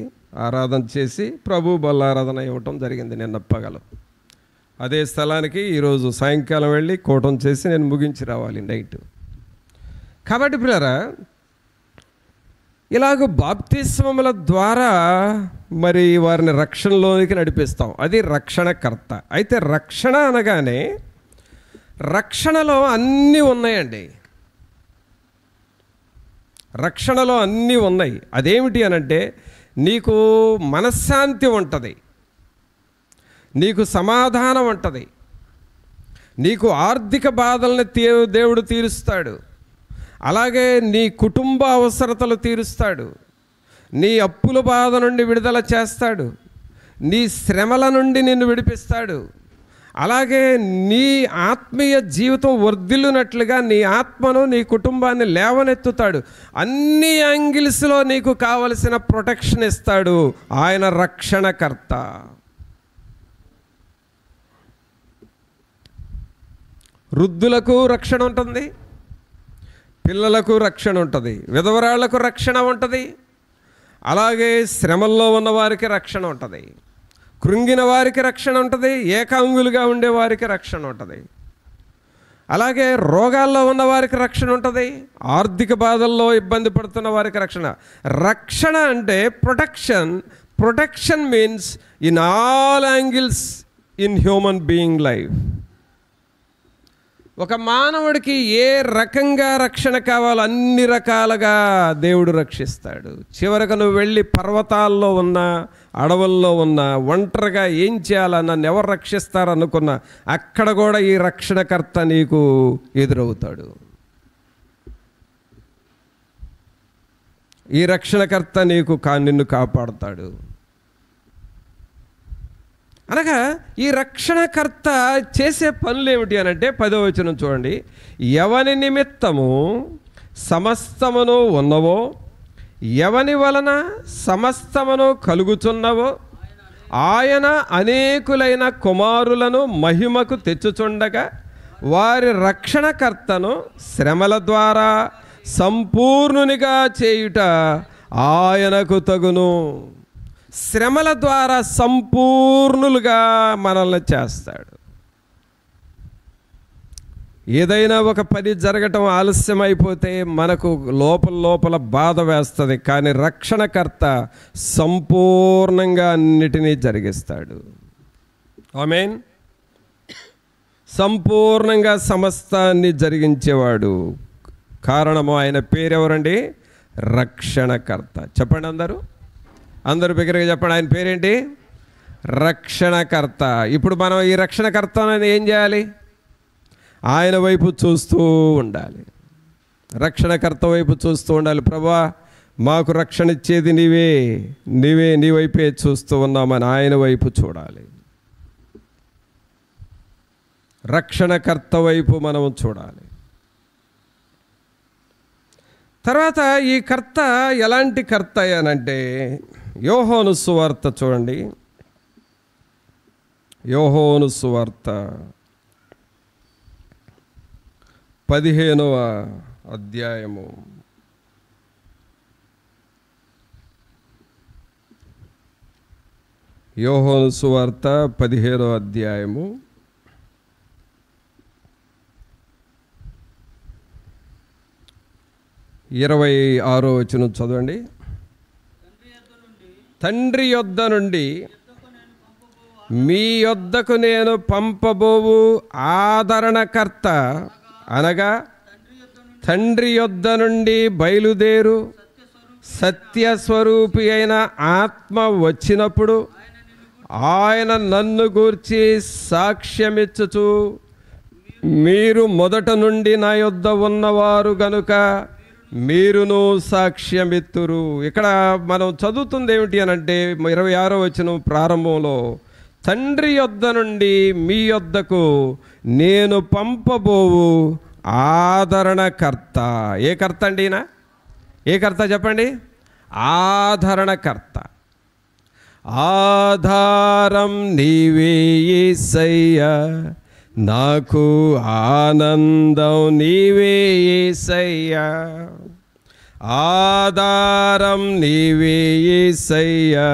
ఆరాధన చేసి ప్రభు బల్లారాధన ఇవ్వటం జరిగింది నిన్న పగలు. అదే స్థలానికి ఈరోజు సాయంకాలం వెళ్ళి కూటం చేసి నేను ముగించి రావాలి నైట్. కాబట్టి పిల్లరా, ఇలాగ బాప్తిస్మముల ద్వారా మరి వారిని రక్షణలోనికి నడిపిస్తాం. అది రక్షణకర్త. అయితే రక్షణ అనగానే రక్షణలో అన్నీ ఉన్నాయండి. రక్షణలో అన్నీ ఉన్నాయి. అదేమిటి అనంటే నీకు మనశ్శాంతి ఉంటుంది, నీకు సమాధానం ఉంటుంది, నీకు ఆర్థిక బాధల్ని దేవుడు తీరుస్తాడు, అలాగే నీ కుటుంబ అవసరతలు తీరుస్తాడు, నీ అప్పుల బాధ నుండి విడుదల చేస్తాడు, నీ శ్రమల నుండి నిన్ను విడిపిస్తాడు, అలాగే నీ ఆత్మీయ జీవితం వర్ధిల్లునట్లుగా నీ ఆత్మను నీ కుటుంబాన్ని లేవనెత్తుతాడు. అన్ని యాంగిల్స్లో నీకు కావలసిన ప్రొటెక్షన్ ఇస్తాడు. ఆయన రక్షణకర్త. వృద్ధులకు రక్షణ ఉంటుంది, పిల్లలకు రక్షణ ఉంటుంది, విధవరాళ్లకు రక్షణ ఉంటుంది, అలాగే శ్రమల్లో ఉన్న వారికి రక్షణ ఉంటుంది, కృంగిన వారికి రక్షణ ఉంటుంది, ఏకాంగులుగా ఉండే వారికి రక్షణ ఉంటుంది, అలాగే రోగాల్లో ఉన్న వారికి రక్షణ ఉంటుంది, ఆర్థిక బాధల్లో ఇబ్బంది పడుతున్న వారికి రక్షణ. రక్షణ అంటే protection. Protection means in all angles in human being life. ఒక మానవుడికి ఏ రకంగా రక్షణ కావాలో అన్ని రకాలుగా దేవుడు రక్షిస్తాడు. చివరకు నువ్వు వెళ్ళి పర్వతాల్లో ఉన్నా, అడవుల్లో ఉన్నా, ఒంటరిగా ఏం చేయాలా, నన్ను ఎవరు రక్షిస్తారనుకున్నా అక్కడ కూడా ఈ రక్షణకర్త నీకు ఎదురవుతాడు. ఈ రక్షణకర్త నిన్ను కాపాడుతాడు. అనగా ఈ రక్షణకర్త చేసే పనులు ఏమిటి అనంటే 10వ వచనం చూడండి. ఎవని నిమిత్తము సమస్తమును ఉన్నవో, ఎవని వలన సమస్తమును కలుగుచున్నవో, ఆయన అనేకులైన కుమారులను మహిమకు తెచ్చుచుండగా వారి రక్షణకర్తను శ్రమల ద్వారా సంపూర్ణునిగా చేయుట ఆయనకు తగును. శ్రమల ద్వారా సంపూర్ణులుగా మనల్ని చేస్తాడు. ఏదైనా ఒక పని జరగటం ఆలస్యమైపోతే మనకు లోపల బాధ వేస్తుంది, కానీ రక్షణకర్త సంపూర్ణంగా అన్నిటినీ జరిగిస్తాడు. ఆమేన్. సంపూర్ణంగా సమస్తాన్ని జరిగించేవాడు. కారణము ఆయన పేరెవరండి? రక్షణకర్త. చెప్పండి అందరూ బిగ్గరగా చెప్పండి. ఆయన పేరేంటి? రక్షణకర్త. ఇప్పుడు మనం ఈ రక్షణకర్తని ఏం చేయాలి? ఆయన వైపు చూస్తూ ఉండాలి. రక్షణకర్త వైపు చూస్తూ ఉండాలి. ప్రభువా, మాకు రక్షణ ఇచ్చేది నీ వైపే చూస్తూ ఉన్నామని ఆయన వైపు చూడాలి. రక్షణకర్త వైపు మనం చూడాలి. తర్వాత ఈ కర్త ఎలాంటి కర్త అనంటే, యోహాను సువార్త చూడండి. యోహాను సువార్త 15వ అధ్యాయము. యోహాను సువార్త 15వ అధ్యాయము 26వ వచనం చదవండి. తండ్రి యొద్ద నుండి మీ యొద్దకు నేను పంపబోవు ఆదరణకర్త అనగా తండ్రి యొద్ద నుండి బయలుదేరు సత్యస్వరూపి అయిన ఆత్మ వచ్చినప్పుడు ఆయన నన్ను గూర్చి సాక్ష్యమిచ్చుచు, మీరు మొదట నుండి నా యొద్ద ఉన్నవారు గనుక మీరును సాక్ష్యమిత్తురు. ఇక్కడ మనం చదువుతుంది ఏమిటి అని అంటే 26వ వచనం ప్రారంభంలో, తండ్రి యొద్ద నుండి మీ యొద్దకు నేను పంపబోవు ఆదరణకర్త. ఏ కర్త అండి ఈయన? ఏ కర్త చెప్పండి? ఆదరణకర్త. ఆధారం నీవే యేసయ్యా, నాకు ఆనందం నీవే యేసయ్యా. ఆధారం నీవే యేసయ్యా,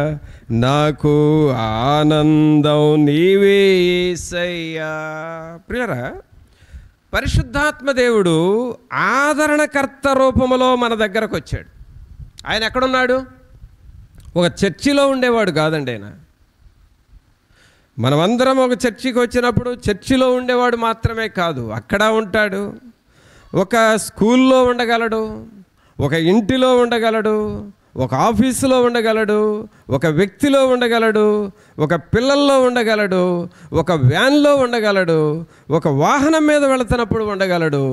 నాకు ఆనందం నీవే యేసయ్యా. ప్రియరా, పరిశుద్ధాత్మ దేవుడు ఆదరణకర్త రూపంలో మన దగ్గరకు వచ్చాడు. ఆయన ఎక్కడున్నాడు? ఒక చర్చిలో ఉండేవాడు కాదండి ఆయన. మనమందరం ఒక చర్చికి వచ్చినప్పుడు చర్చిలో ఉండేవాడు మాత్రమే కాదు, అక్కడ ఉంటాడు. ఒక స్కూల్లో ఉండగలడు, ఒక ఇంటిలో ఉండగలడు, ఒక ఆఫీసులో ఉండగలడు, ఒక వ్యక్తిలో ఉండగలడు, ఒక పిల్లల్లో ఉండగలడు, ఒక వ్యాన్లో ఉండగలడు, ఒక వాహనం మీద వెళుతున్నప్పుడు ఉండగలడు,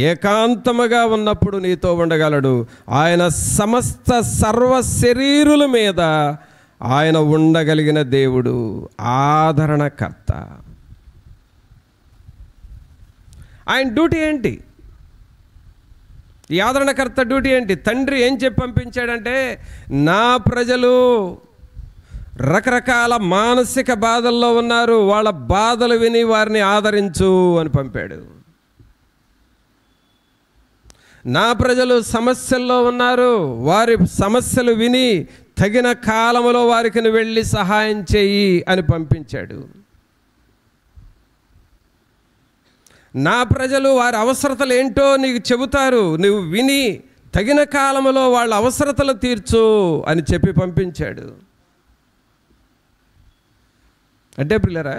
ఏకాంతముగా ఉన్నప్పుడు నీతో ఉండగలడు. ఆయన సమస్త సర్వ శరీరుల మీద ఆయన ఉండగలిగిన దేవుడు, ఆదరణకర్త. ఆయన డ్యూటీ ఏంటి? ఈ ఆదరణకర్త డ్యూటీ ఏంటి? తండ్రి ఏం చెప్పి పంపించాడంటే, నా ప్రజలు రకరకాల మానసిక బాధల్లో ఉన్నారు, వాళ్ళ బాధలు విని వారిని ఆదరించు అని పంపాడు. నా ప్రజలు సమస్యల్లో ఉన్నారు, వారి సమస్యలు విని తగిన కాలంలో వారికి వెళ్ళి సహాయం చేయి అని పంపించాడు. నా ప్రజలు వారి అవసరతలు ఏంటో నీకు చెబుతారు, నువ్వు విని తగిన కాలంలో వాళ్ళ అవసరతలు తీర్చు అని చెప్పి పంపించాడు. అంటే పిల్లరా,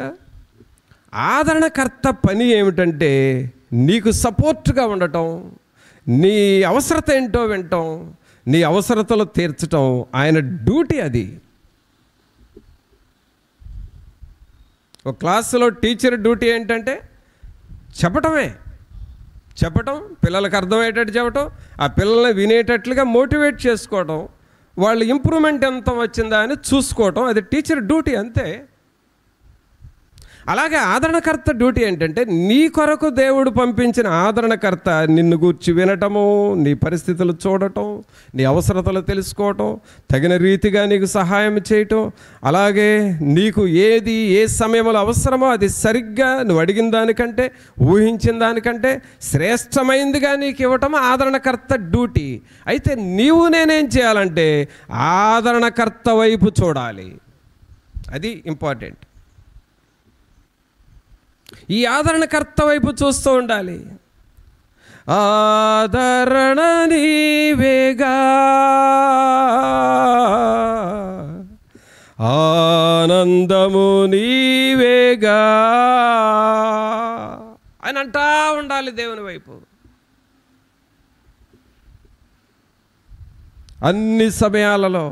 ఆదరణకర్త పని ఏమిటంటే నీకు సపోర్ట్గా ఉండటం, నీ అవసరత ఏంటో వినటం, నీ అవసరతలు తీర్చటం ఆయన డ్యూటీ. అది ఒక క్లాసులో టీచర్ డ్యూటీ ఏంటంటే చెప్పటం, పిల్లలకు అర్థమయ్యేటట్టు చెప్పటం, ఆ పిల్లల్ని వినేటట్లుగా మోటివేట్ చేసుకోవటం, వాళ్ళ ఇంప్రూవ్మెంట్ ఎంత వచ్చిందా అని చూసుకోవటం, అది టీచర్ డ్యూటీ అంతే. అలాగే ఆదరణకర్త డ్యూటీ ఏంటంటే నీ కొరకు దేవుడు పంపించిన ఆదరణకర్త నిన్ను గూర్చి వినటము, నీ పరిస్థితులు చూడటం, నీ అవసరతలు తెలుసుకోవటం, తగిన రీతిగా నీకు సహాయం చేయటం, అలాగే నీకు ఏది ఏ సమయంలో అవసరమో అది సరిగ్గా నువ్వు అడిగిన దానికంటే, ఊహించిన దానికంటే శ్రేష్టమైందిగా నీకు ఇవ్వటం ఆదరణకర్త డ్యూటీ. అయితే నీవు నేనేం చేయాలంటే ఆదరణకర్త వైపు చూడాలి. అది ఇంపార్టెంట్. ఈ ఆదరణకర్త వైపు చూస్తూ ఉండాలి. ఆదరణ నీవేగా, ఆనందము నీవేగా అని అంటా ఉండాలి దేవుని వైపు. అన్ని సమయాలలో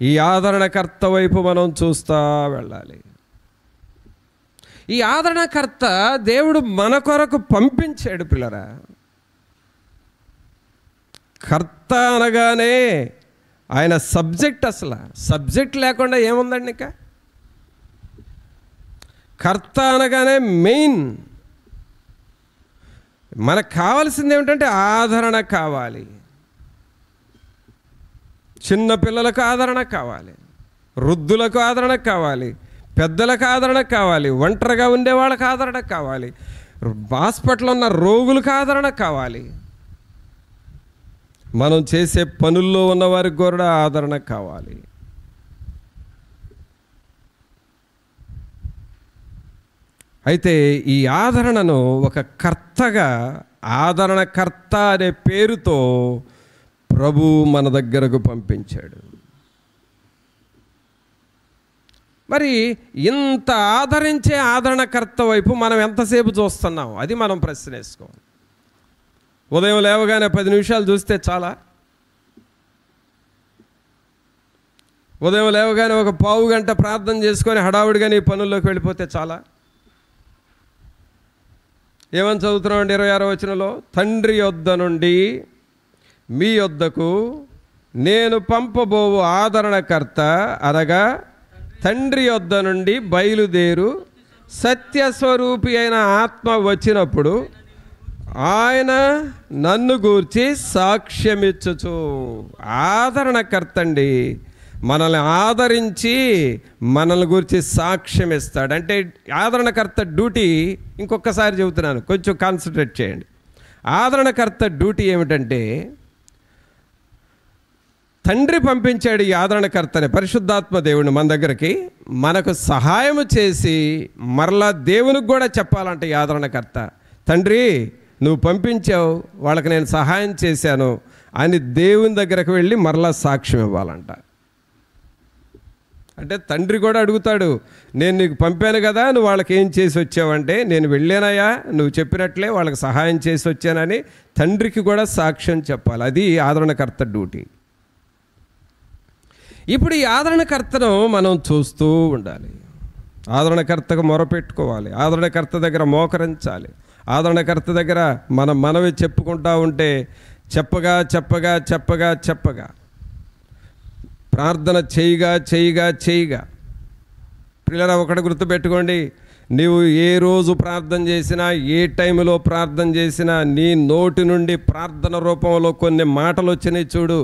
ఈ ఆదరణకర్త వైపు మనం చూస్తూ వెళ్ళాలి. ఈ ఆదరణకర్త దేవుడు మన కొరకు పంపించాడు. పిల్లరా, కర్త అనగానే ఆయన సబ్జెక్ట్, అసలు సబ్జెక్ట్ లేకుండా ఏముందండి? ఇంకా కర్త అనగానే మెయిన్ మనకు కావాల్సింది ఏమిటంటే ఆదరణ కావాలి. చిన్న పిల్లలకు ఆదరణ కావాలి, వృద్ధులకు ఆదరణ కావాలి, పెద్దలకు ఆదరణ కావాలి, ఒంటరిగా ఉండే వాళ్ళకి ఆదరణ కావాలి, హాస్పిటల్లో ఉన్న రోగులకు ఆదరణ కావాలి, మనం చేసే పనుల్లో ఉన్న వారికి కూడా ఆదరణ కావాలి. అయితే ఈ ఆదరణను ఒక కర్తగా, ఆదరణకర్త అనే పేరుతో ప్రభు మన దగ్గరకు పంపించాడు. మరి ఇంత ఆదరించే ఆదరణకర్త వైపు మనం ఎంతసేపు చూస్తున్నాం? అది మనం ప్రశ్న వేసుకోవాలి. ఉదయం లేవగానే 10 నిమిషాలు చూస్తే చాలా? ఉదయం లేవగానే ఒక పావు గంట ప్రార్థన చేసుకొని హడావుడిగా నీ పనుల్లోకి వెళ్ళిపోతే చాలా? ఏమని చదువుతున్నామండి 26వ వచనంలో? తండ్రి యొద్ద నుండి మీ యొద్దకు నేను పంపబోవు ఆదరణకర్త అనగా తండ్రి యొద్ద నుండి బయలుదేరు సత్యస్వరూపి అయిన ఆత్మ వచ్చినప్పుడు ఆయన నన్ను గూర్చి సాక్ష్యమిచ్చుచు. ఆదరణకర్త అండి, మనల్ని ఆదరించి మనల్ని గురించి సాక్ష్యం ఇస్తాడు. అంటే ఆదరణకర్త డ్యూటీ ఇంకొకసారి చెబుతున్నాను, కొంచెం కాన్సన్ట్రేట్ చేయండి. ఆదరణకర్త డ్యూటీ ఏమిటంటే, తండ్రి పంపించాడు ఈ ఆదరణకర్తని, పరిశుద్ధాత్మ దేవుని మన దగ్గరికి మనకు సహాయం చేసి మరలా దేవునికి కూడా చెప్పాలంట. ఈ ఆదరణకర్త, తండ్రి నువ్వు పంపించావు, వాళ్ళకి నేను సహాయం చేశాను అని దేవుని దగ్గరకు వెళ్ళి మరలా సాక్ష్యం ఇవ్వాలంట. అంటే తండ్రి కూడా అడుగుతాడు, నేను నీకు పంపాను కదా, నువ్వు వాళ్ళకి ఏం చేసి వచ్చావంటే, నేను వెళ్ళానయ్యా, నువ్వు చెప్పినట్లే వాళ్ళకి సహాయం చేసి వచ్చానని తండ్రికి కూడా సాక్ష్యం చెప్పాలి. అది ఆదరణకర్త డ్యూటీ. ఇప్పుడు ఈ ఆదరణకర్తను మనం చూస్తూ ఉండాలి. ఆదరణకర్తకు మొరపెట్టుకోవాలి, ఆదరణకర్త దగ్గర మోకరించాలి, ఆదరణకర్త దగ్గర మనవి చెప్పుకుంటూ ఉంటే చెప్పగా చెప్పగా చెప్పగా చెప్పగా ప్రార్థన చేయగా పిల్లల ఒకటి గుర్తుపెట్టుకోండి, నీవు ఏ రోజు ప్రార్థన చేసినా, ఏ టైంలో ప్రార్థన చేసినా, నీ నోటి నుండి ప్రార్థన రూపంలో కొన్ని మాటలు వచ్చినాయి చూడు,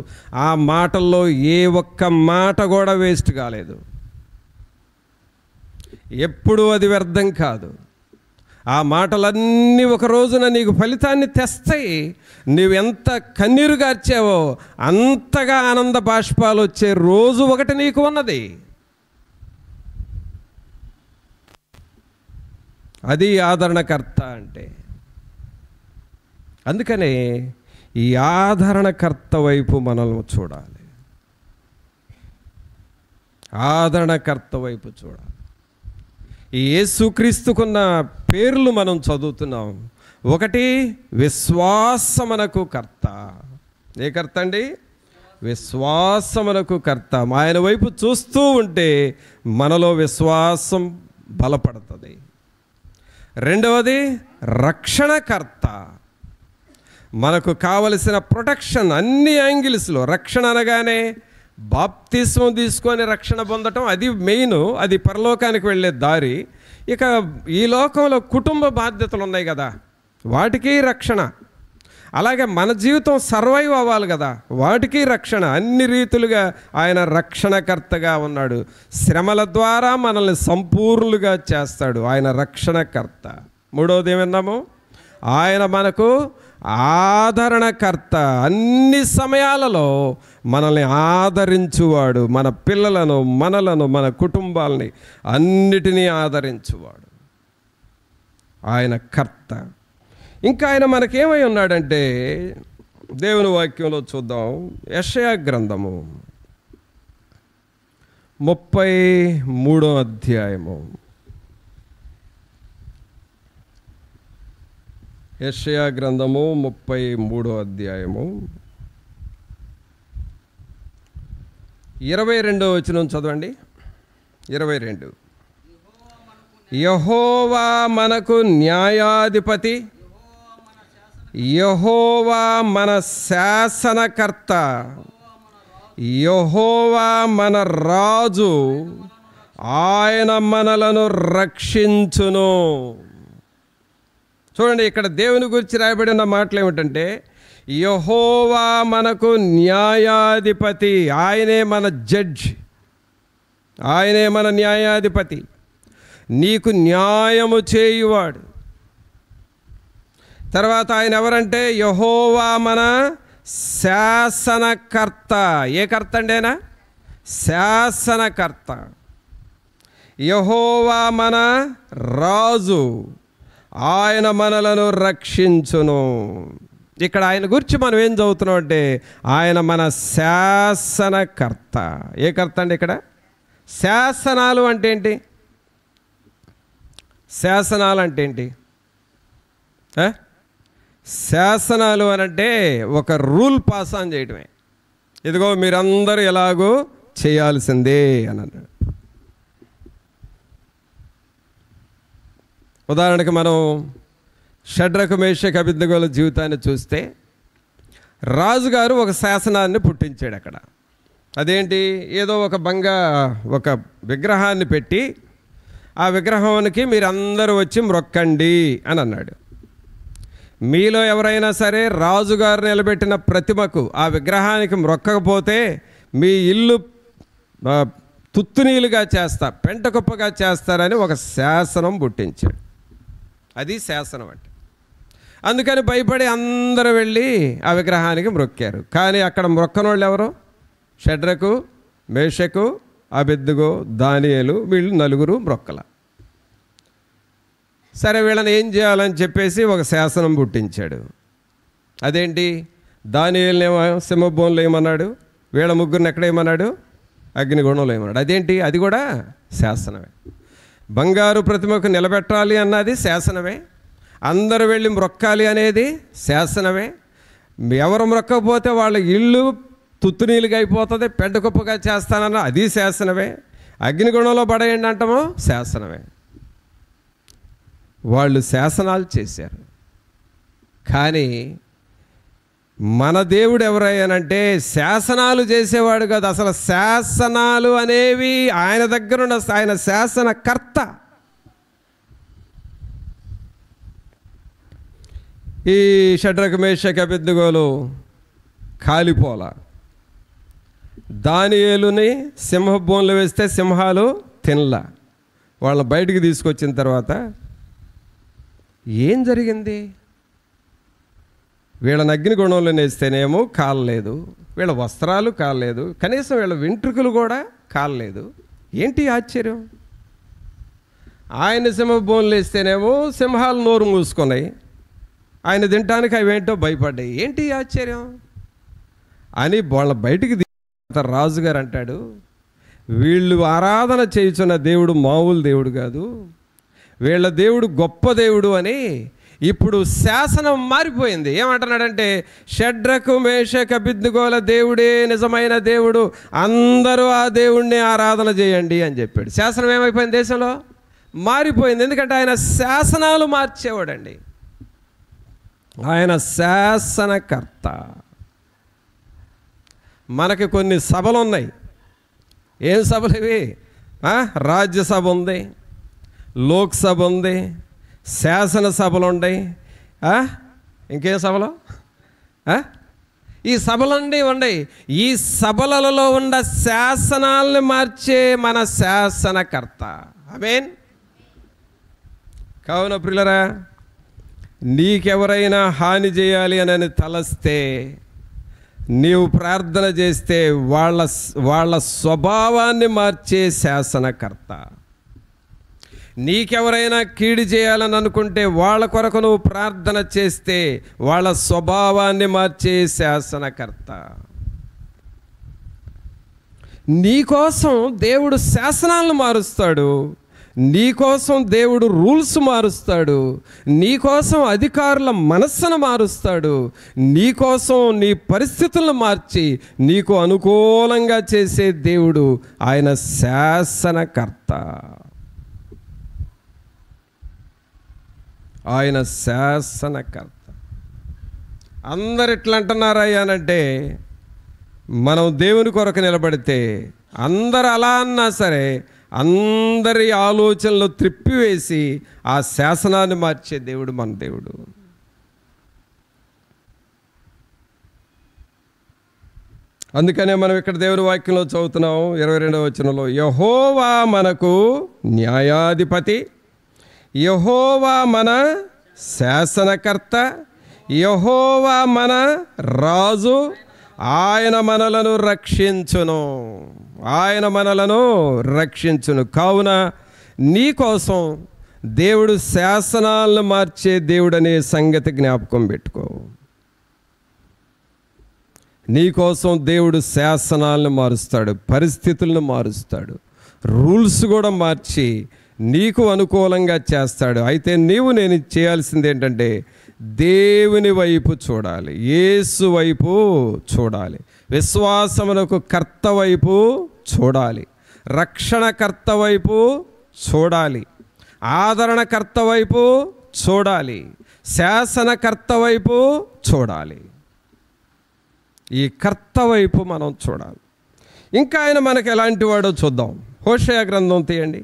ఆ మాటల్లో ఏ ఒక్క మాట కూడా వేస్ట్ కాలేదు. ఎప్పుడూ అది వ్యర్థం కాదు. ఆ మాటలన్నీ ఒక రోజున నీకు ఫలితాన్ని తెస్తాయి. నీవు ఎంత కన్నీరు గార్చావో అంతగా ఆనంద బాష్పాలు వచ్చే రోజు ఒకటి నీకు ఉన్నది. అది ఆదరణకర్త అంటే. అందుకనే ఈ ఆదరణకర్త వైపు మనల్ని చూడాలి, ఆదరణకర్త వైపు చూడాలి. ఈ యేసుక్రీస్తుకున్న పేర్లు మనం చదువుతున్నాం. ఒకటి విశ్వాసమునకు కర్త. ఏ కర్త అండి? విశ్వాసమునకు కర్త. ఆయన వైపు చూస్తూ ఉంటే మనలో విశ్వాసం బలపడుతుంది. రెండవది రక్షణకర్త. మనకు కావలసిన ప్రొటెక్షన్ అన్ని యాంగిల్స్లో. రక్షణ అనగానే బాప్తిస్మం తీసుకొని రక్షణ పొందటం అది మెయిన్, అది పరలోకానికి వెళ్ళే దారి. ఇక ఈ లోకంలో కుటుంబ బాధ్యతలు ఉన్నాయి కదా, వాటికి రక్షణ. అలాగే మన జీవితం సర్వైవ్ అవ్వాలి కదా, వాటికి రక్షణ. అన్ని రీతులుగా ఆయన రక్షణకర్తగా ఉన్నాడు. శ్రమల ద్వారా మనల్ని సంపూర్ణులుగా చేస్తాడు. ఆయన రక్షణకర్త. మూడవది ఏమన్నాము? ఆయన మనకు ఆదరణకర్త. అన్ని సమయాలలో మనల్ని ఆదరించువాడు. మన పిల్లలను, మనలను, మన కుటుంబాలని అన్నిటినీ ఆదరించువాడు ఆయన కర్త. ఇంకా ఆయన మనకేమై ఉన్నాడంటే, దేవుని వాక్యంలో చూద్దాం. యెషయా గ్రంథము 33వ అధ్యాయము. యెషయా గ్రంథము 33వ అధ్యాయము 22వ వచనం చదవండి. 22. యెహోవా మనకు న్యాయాధిపతి, యెహోవా మన శాసనకర్త, యెహోవా మన రాజు, ఆయన మనలను రక్షించును. చూడండి, ఇక్కడ దేవుని గురించి రాయబడిన మాటలు ఏమిటంటే, యెహోవా మనకు న్యాయాధిపతి. ఆయనే మన జడ్జ్, ఆయనే మన న్యాయాధిపతి, నీకు న్యాయము చేయువాడు. తర్వాత ఆయన ఎవరంటే, యెహోవా మన శాసనకర్త. ఏ కర్త అండి ఆయన? శాసనకర్త. యెహోవా మన రాజు, ఆయన మనలను రక్షించును. ఇక్కడ ఆయన గురించి మనం ఏం చదువుతున్నాం అంటే, ఆయన మన శాసనకర్త. ఏ కర్త అండి ఇక్కడ? శాసనాలు అంటే ఏంటి? శాసనాలు అంటే ఏంటి? శాసనాలు అనంటే ఒక రూల్ పాస్ ఆన్ చేయటమే. ఇదిగో మీరందరూ ఎలాగో చేయాల్సిందే అని అన్నాడు. ఉదాహరణకి మనం షడ్రకు మేషకు అబేద్నెగోల జీవితాన్ని చూస్తే, రాజుగారు ఒక శాసనాన్ని పుట్టించాడు అక్కడ. అదేంటి? ఏదో ఒక విగ్రహాన్ని పెట్టి ఆ విగ్రహానికి మీరందరూ వచ్చి మ్రొక్కండి అని అన్నాడు. మీలో ఎవరైనా సరే రాజుగారు నిలబెట్టిన ప్రతిమకు, ఆ విగ్రహానికి మ్రొక్కకపోతే మీ ఇల్లు తుత్తునీలుగా చేస్తా, పెంటకుప్పగా చేస్తారని ఒక శాసనం పుట్టించాడు. అది శాసనం అంటే. అందుకని భయపడి అందరూ వెళ్ళి ఆ విగ్రహానికి మ్రొక్కారు. కానీ అక్కడ మ్రొక్కనోళ్ళు ఎవరు? షడ్రకు, మేషకు, అబెద్దుగో, దానియేలు, వీళ్ళు నలుగురు మ్రొక్కల. సరే, వీళ్ళని ఏం చేయాలని చెప్పేసి ఒక శాసనం పుట్టించాడు. అదేంటి? దానియేలునేమో సింహబోన్లో ఏమన్నాడు, వీళ్ళ ముగ్గురిని ఎక్కడేమన్నాడు? అగ్నిగుణంలో ఏమన్నాడు. అదేంటి? అది కూడా శాసనమే. బంగారు ప్రతిమకు నిలబెట్టాలి అన్నది శాసనమే. అందరూ వెళ్ళి మ్రొక్కాలి అనేది శాసనమే. ఎవరు మ్రొక్కకపోతే వాళ్ళ ఇల్లు తుత్తునీలుగా అయిపోతుంది, పెంటకుప్పగా చేస్తానన్న అది శాసనమే. అగ్నిగుణంలో పడేయండి అంటామో శాసనమే. వాళ్ళు శాసనాలు చేశారు. కానీ మన దేవుడు ఎవరయ్యానంటే శాసనాలు చేసేవాడు కాదు. అసలు శాసనాలు అనేవి ఆయన దగ్గరున్న, ఆయన శాసనకర్త. ఈ షడ్రకు, మేషకు, అబెద్దుగోలు కాలిపోల. దానియేలుని సింహబోన్లు వేస్తే సింహాలు తినలా. వాళ్ళని బయటికి తీసుకొచ్చిన తర్వాత ఏం జరిగింది? వీళ్ళని అగ్నిగుణంలో వేస్తేనేమో కాలలేదు, వీళ్ళ వస్త్రాలు కాలలేదు, కనీసం వీళ్ళ వెంట్రుకలు కూడా కాలలేదు. ఏంటి ఆశ్చర్యం? ఆయన సింహబోన్లు వేస్తేనేమో సింహాలు నోరు మూసుకున్నాయి, ఆయన తినటానికి అవేంటో భయపడ్డాయి. ఏంటి ఆశ్చర్యం అని వాళ్ళ బయటికి రాజుగారు అంటాడు, వీళ్ళు ఆరాధన చేయుచున్న దేవుడు మామూలు దేవుడు కాదు, వీళ్ళ దేవుడు గొప్ప దేవుడు అని. ఇప్పుడు శాసనం మారిపోయింది. ఏమంటున్నాడంటే, షడ్రకు, మేషకు, అబెద్దుగోల దేవుడే నిజమైన దేవుడు, అందరూ ఆ దేవుణ్ణి ఆరాధన చేయండి అని చెప్పాడు. శాసనం ఏమైపోయింది? దేశంలో మారిపోయింది. ఎందుకంటే ఆయన శాసనాలు మార్చేవాడండి. ఆయన శాసనకర్త. మనకి కొన్ని సభలు ఉన్నాయి. ఏం సభలు ఇవి? రాజ్యసభ ఉంది, లోక్సభ ఉంది, శాసనసభలు ఉన్నాయి, ఇంకేం సభలు? ఈ సభలన్నీ ఉన్నాయి. ఈ సభలలో ఉన్న శాసనాలను మార్చే మన శాసనకర్త. ఆమేన్. కావున ప్రియులారా, నీకెవరైనా హాని చేయాలి అని తలస్తే, నీవు ప్రార్థన చేస్తే వాళ్ళ స్వభావాన్ని మార్చే శాసనకర్త. నీకెవరైనా కీడు చేయాలని అనుకుంటే వాళ్ళ కొరకు నువ్వు ప్రార్థన చేస్తే వాళ్ళ స్వభావాన్ని మార్చే శాసనకర్త. నీకోసం దేవుడు శాసనాలను మారుస్తాడు, నీకోసం దేవుడు రూల్స్ మారుస్తాడు, నీకోసం అధికారుల మనస్సును మారుస్తాడు, నీకోసం నీ పరిస్థితులను మార్చి నీకు అనుకూలంగా చేసే దేవుడు ఆయన శాసనకర్త. ఆయన శాసనకర్త. అందరు ఎట్లా అంటున్నారయ్యానంటే, మనం దేవుని కొరకు నిలబడితే అందరు అలా అన్నా సరే అందరి ఆలోచనలు త్రిప్పివేసి ఆ శాసనాన్ని మార్చే దేవుడు మన దేవుడు. అందుకనే మనం ఇక్కడ దేవుని వాక్యంలో చదువుతున్నాం 22వ వచనంలో, యెహోవా మనకు న్యాయాధిపతి, యెహోవా మన శాసనకర్త, యెహోవా మన రాజు, ఆయన మనలను రక్షించును, ఆయన మనలను రక్షించును. కావున నీకోసం దేవుడు శాసనాలను మార్చే దేవుడు అనే సంగతి జ్ఞాపకం పెట్టుకో. నీకోసం దేవుడు శాసనాలను మారుస్తాడు, పరిస్థితులను మారుస్తాడు, రూల్స్ కూడా మార్చి నీకు అనుకూలంగా చేస్తాడు. అయితే నేను చేయాల్సింది ఏంటంటే, దేవుని వైపు చూడాలి, యేసు వైపు చూడాలి, విశ్వాసమునకు కర్త వైపు చూడాలి, రక్షణకర్త వైపు చూడాలి, ఆదరణకర్త వైపు చూడాలి, శాసనకర్త వైపు చూడాలి. ఈ కర్త వైపు మనం చూడాలి. ఇంకా ఆయన మనకు ఎలాంటి వాడో చూద్దాం. హోషేయ గ్రంథం తీయండి.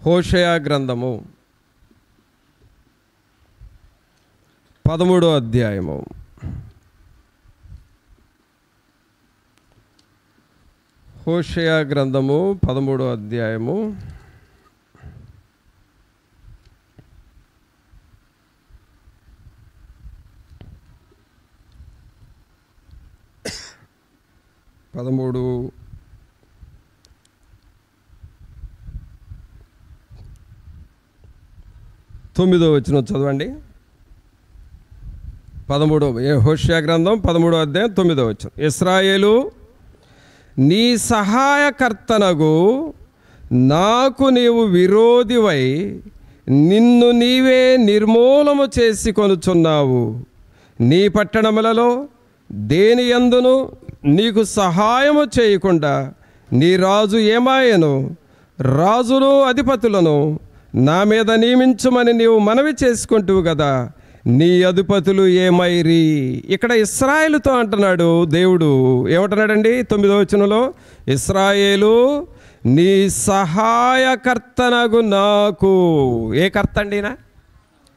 హోషేయ గ్రంథము 13వ అధ్యాయము. హోషేయ గ్రంథము 13వ అధ్యాయము 9వ వచనం చదవండి. 13వ హోషేయ గ్రంథం 13వ అధ్యాయం 9వ వచనం. ఇశ్రాయేలు, నీ సహాయకర్తనగు నాకు నీవు విరోధివై నిన్ను నీవే నిర్మూలము చేసి కొనుచున్నావు. నీ పట్టణములలో దేని యందును నీకు సహాయము చేయకుండా నీ రాజు ఏమాయను? రాజును అధిపతులను నా మీద నియమించమని నీవు మనవి చేసుకుంటువు కదా, నీ అధిపతులు ఏమైరి? ఇక్కడ ఇశ్రాయేలుతో అంటున్నాడు దేవుడు. ఏమంటున్నాడండి 9వ వచనంలో? ఇశ్రాయేలు, నీ సహాయకర్తనగు నాకు. ఏ కర్త అండి ఈయన?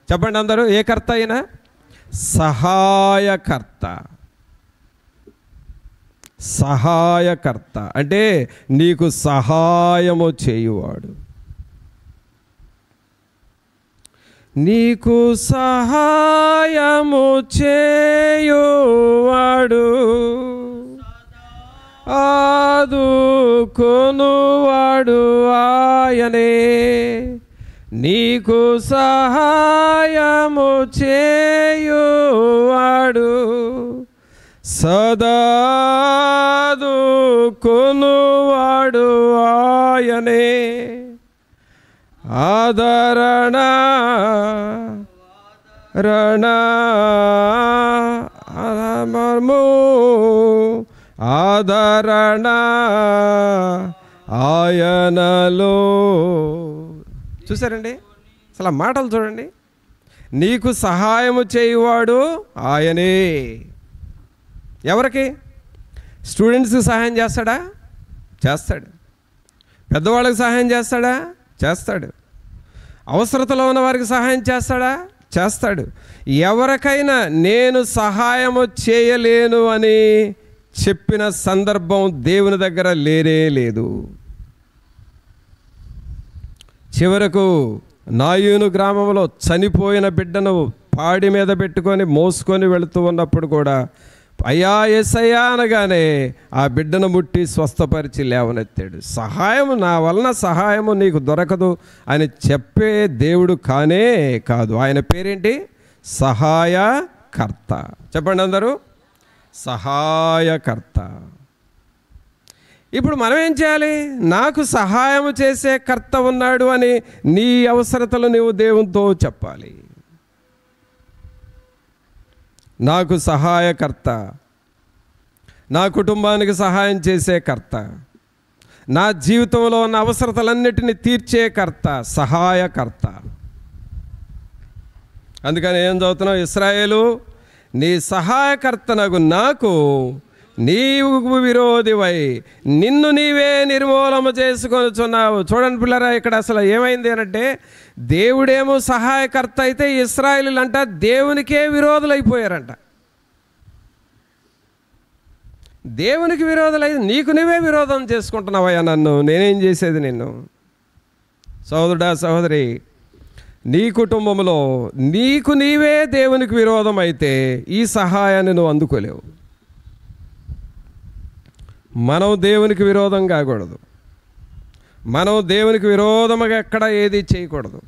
చెప్పండి అందరూ, ఏ కర్త అయినా? సహాయకర్త. సహాయకర్త అంటే నీకు సహాయము చేయువాడు. నీకు సహాయము చేయువాడు, ఆదుకొనువాడు ఆయనే. నీకు సహాయము చేయువాడు, సదాదుకొనువాడు ఆయనే. ఆదరణ ఆదరణ ఆయనలో. చూసారండి అసలు మాటలు చూడండి. నీకు సహాయము చేయువాడు ఆయనే. ఎవరికి? స్టూడెంట్స్కి సహాయం చేస్తాడా? చేస్తాడు. పెద్దవాళ్ళకి సహాయం చేస్తాడా? చేస్తాడు. అవసరతలో ఉన్న వారికి సహాయం చేస్తాడా? చేస్తాడు. ఎవరికైనా నేను సహాయము చేయలేను అని చెప్పిన సందర్భం దేవుని దగ్గర లేనే లేదు. చివరకు నాయూను గ్రామంలో చనిపోయిన బిడ్డను పాడి మీద పెట్టుకొని మోసుకొని వెళుతూ ఉన్నప్పుడు కూడా అయ్యా యేసయ్యా అనగానే ఆ బిడ్డను ముట్టి స్వస్థపరిచి లేవనెత్తాడు. సహాయము, నా వలన సహాయము నీకు దొరకదు అని చెప్పే దేవుడు కానే కాదు. ఆయన పేరేంటి? సహాయకర్త. చెప్పండి అందరూ, సహాయకర్త. ఇప్పుడు మనం ఏం చేయాలి? నాకు సహాయం చేసే కర్త ఉన్నాడు అని నీ అవసరతలు నీవు దేవునితో చెప్పాలి. నాకు సహాయకర్త, నా కుటుంబానికి సహాయం చేసే కర్త, నా జీవితంలో ఉన్న అవసరతలన్నిటిని తీర్చే కర్త, సహాయకర్త. అందుకని ఏం చదువుతున్నావు? ఇశ్రాయేలు, నీ సహాయకర్తనగు నాకు నీవు విరోధివై నిన్ను నీవే నిర్మూలము చేసుకొనుచున్నావు. చూడండి పిల్లరా, ఇక్కడ అసలు ఏమైంది అనంటే దేవుడేమో సహాయకర్త అయితే ఇశ్రాయేలులంట దేవునికే విరోధులైపోయారంట. దేవునికి విరోధులై నీకు నువ్వే విరోధం చేసుకుంటున్నావయ్యా నన్ను, నేనేం చేసేది నిన్ను? సహోదరుడా సహోదరి, నీ కుటుంబంలో నీకు నీవే దేవునికి విరోధం అయితే ఈ సహాయాన్ని నువ్వు అందుకోలేవు. మనం దేవునికి విరోధం కాకూడదు. మనం దేవునికి విరోధముగా ఎక్కడ ఏది చేయకూడదు.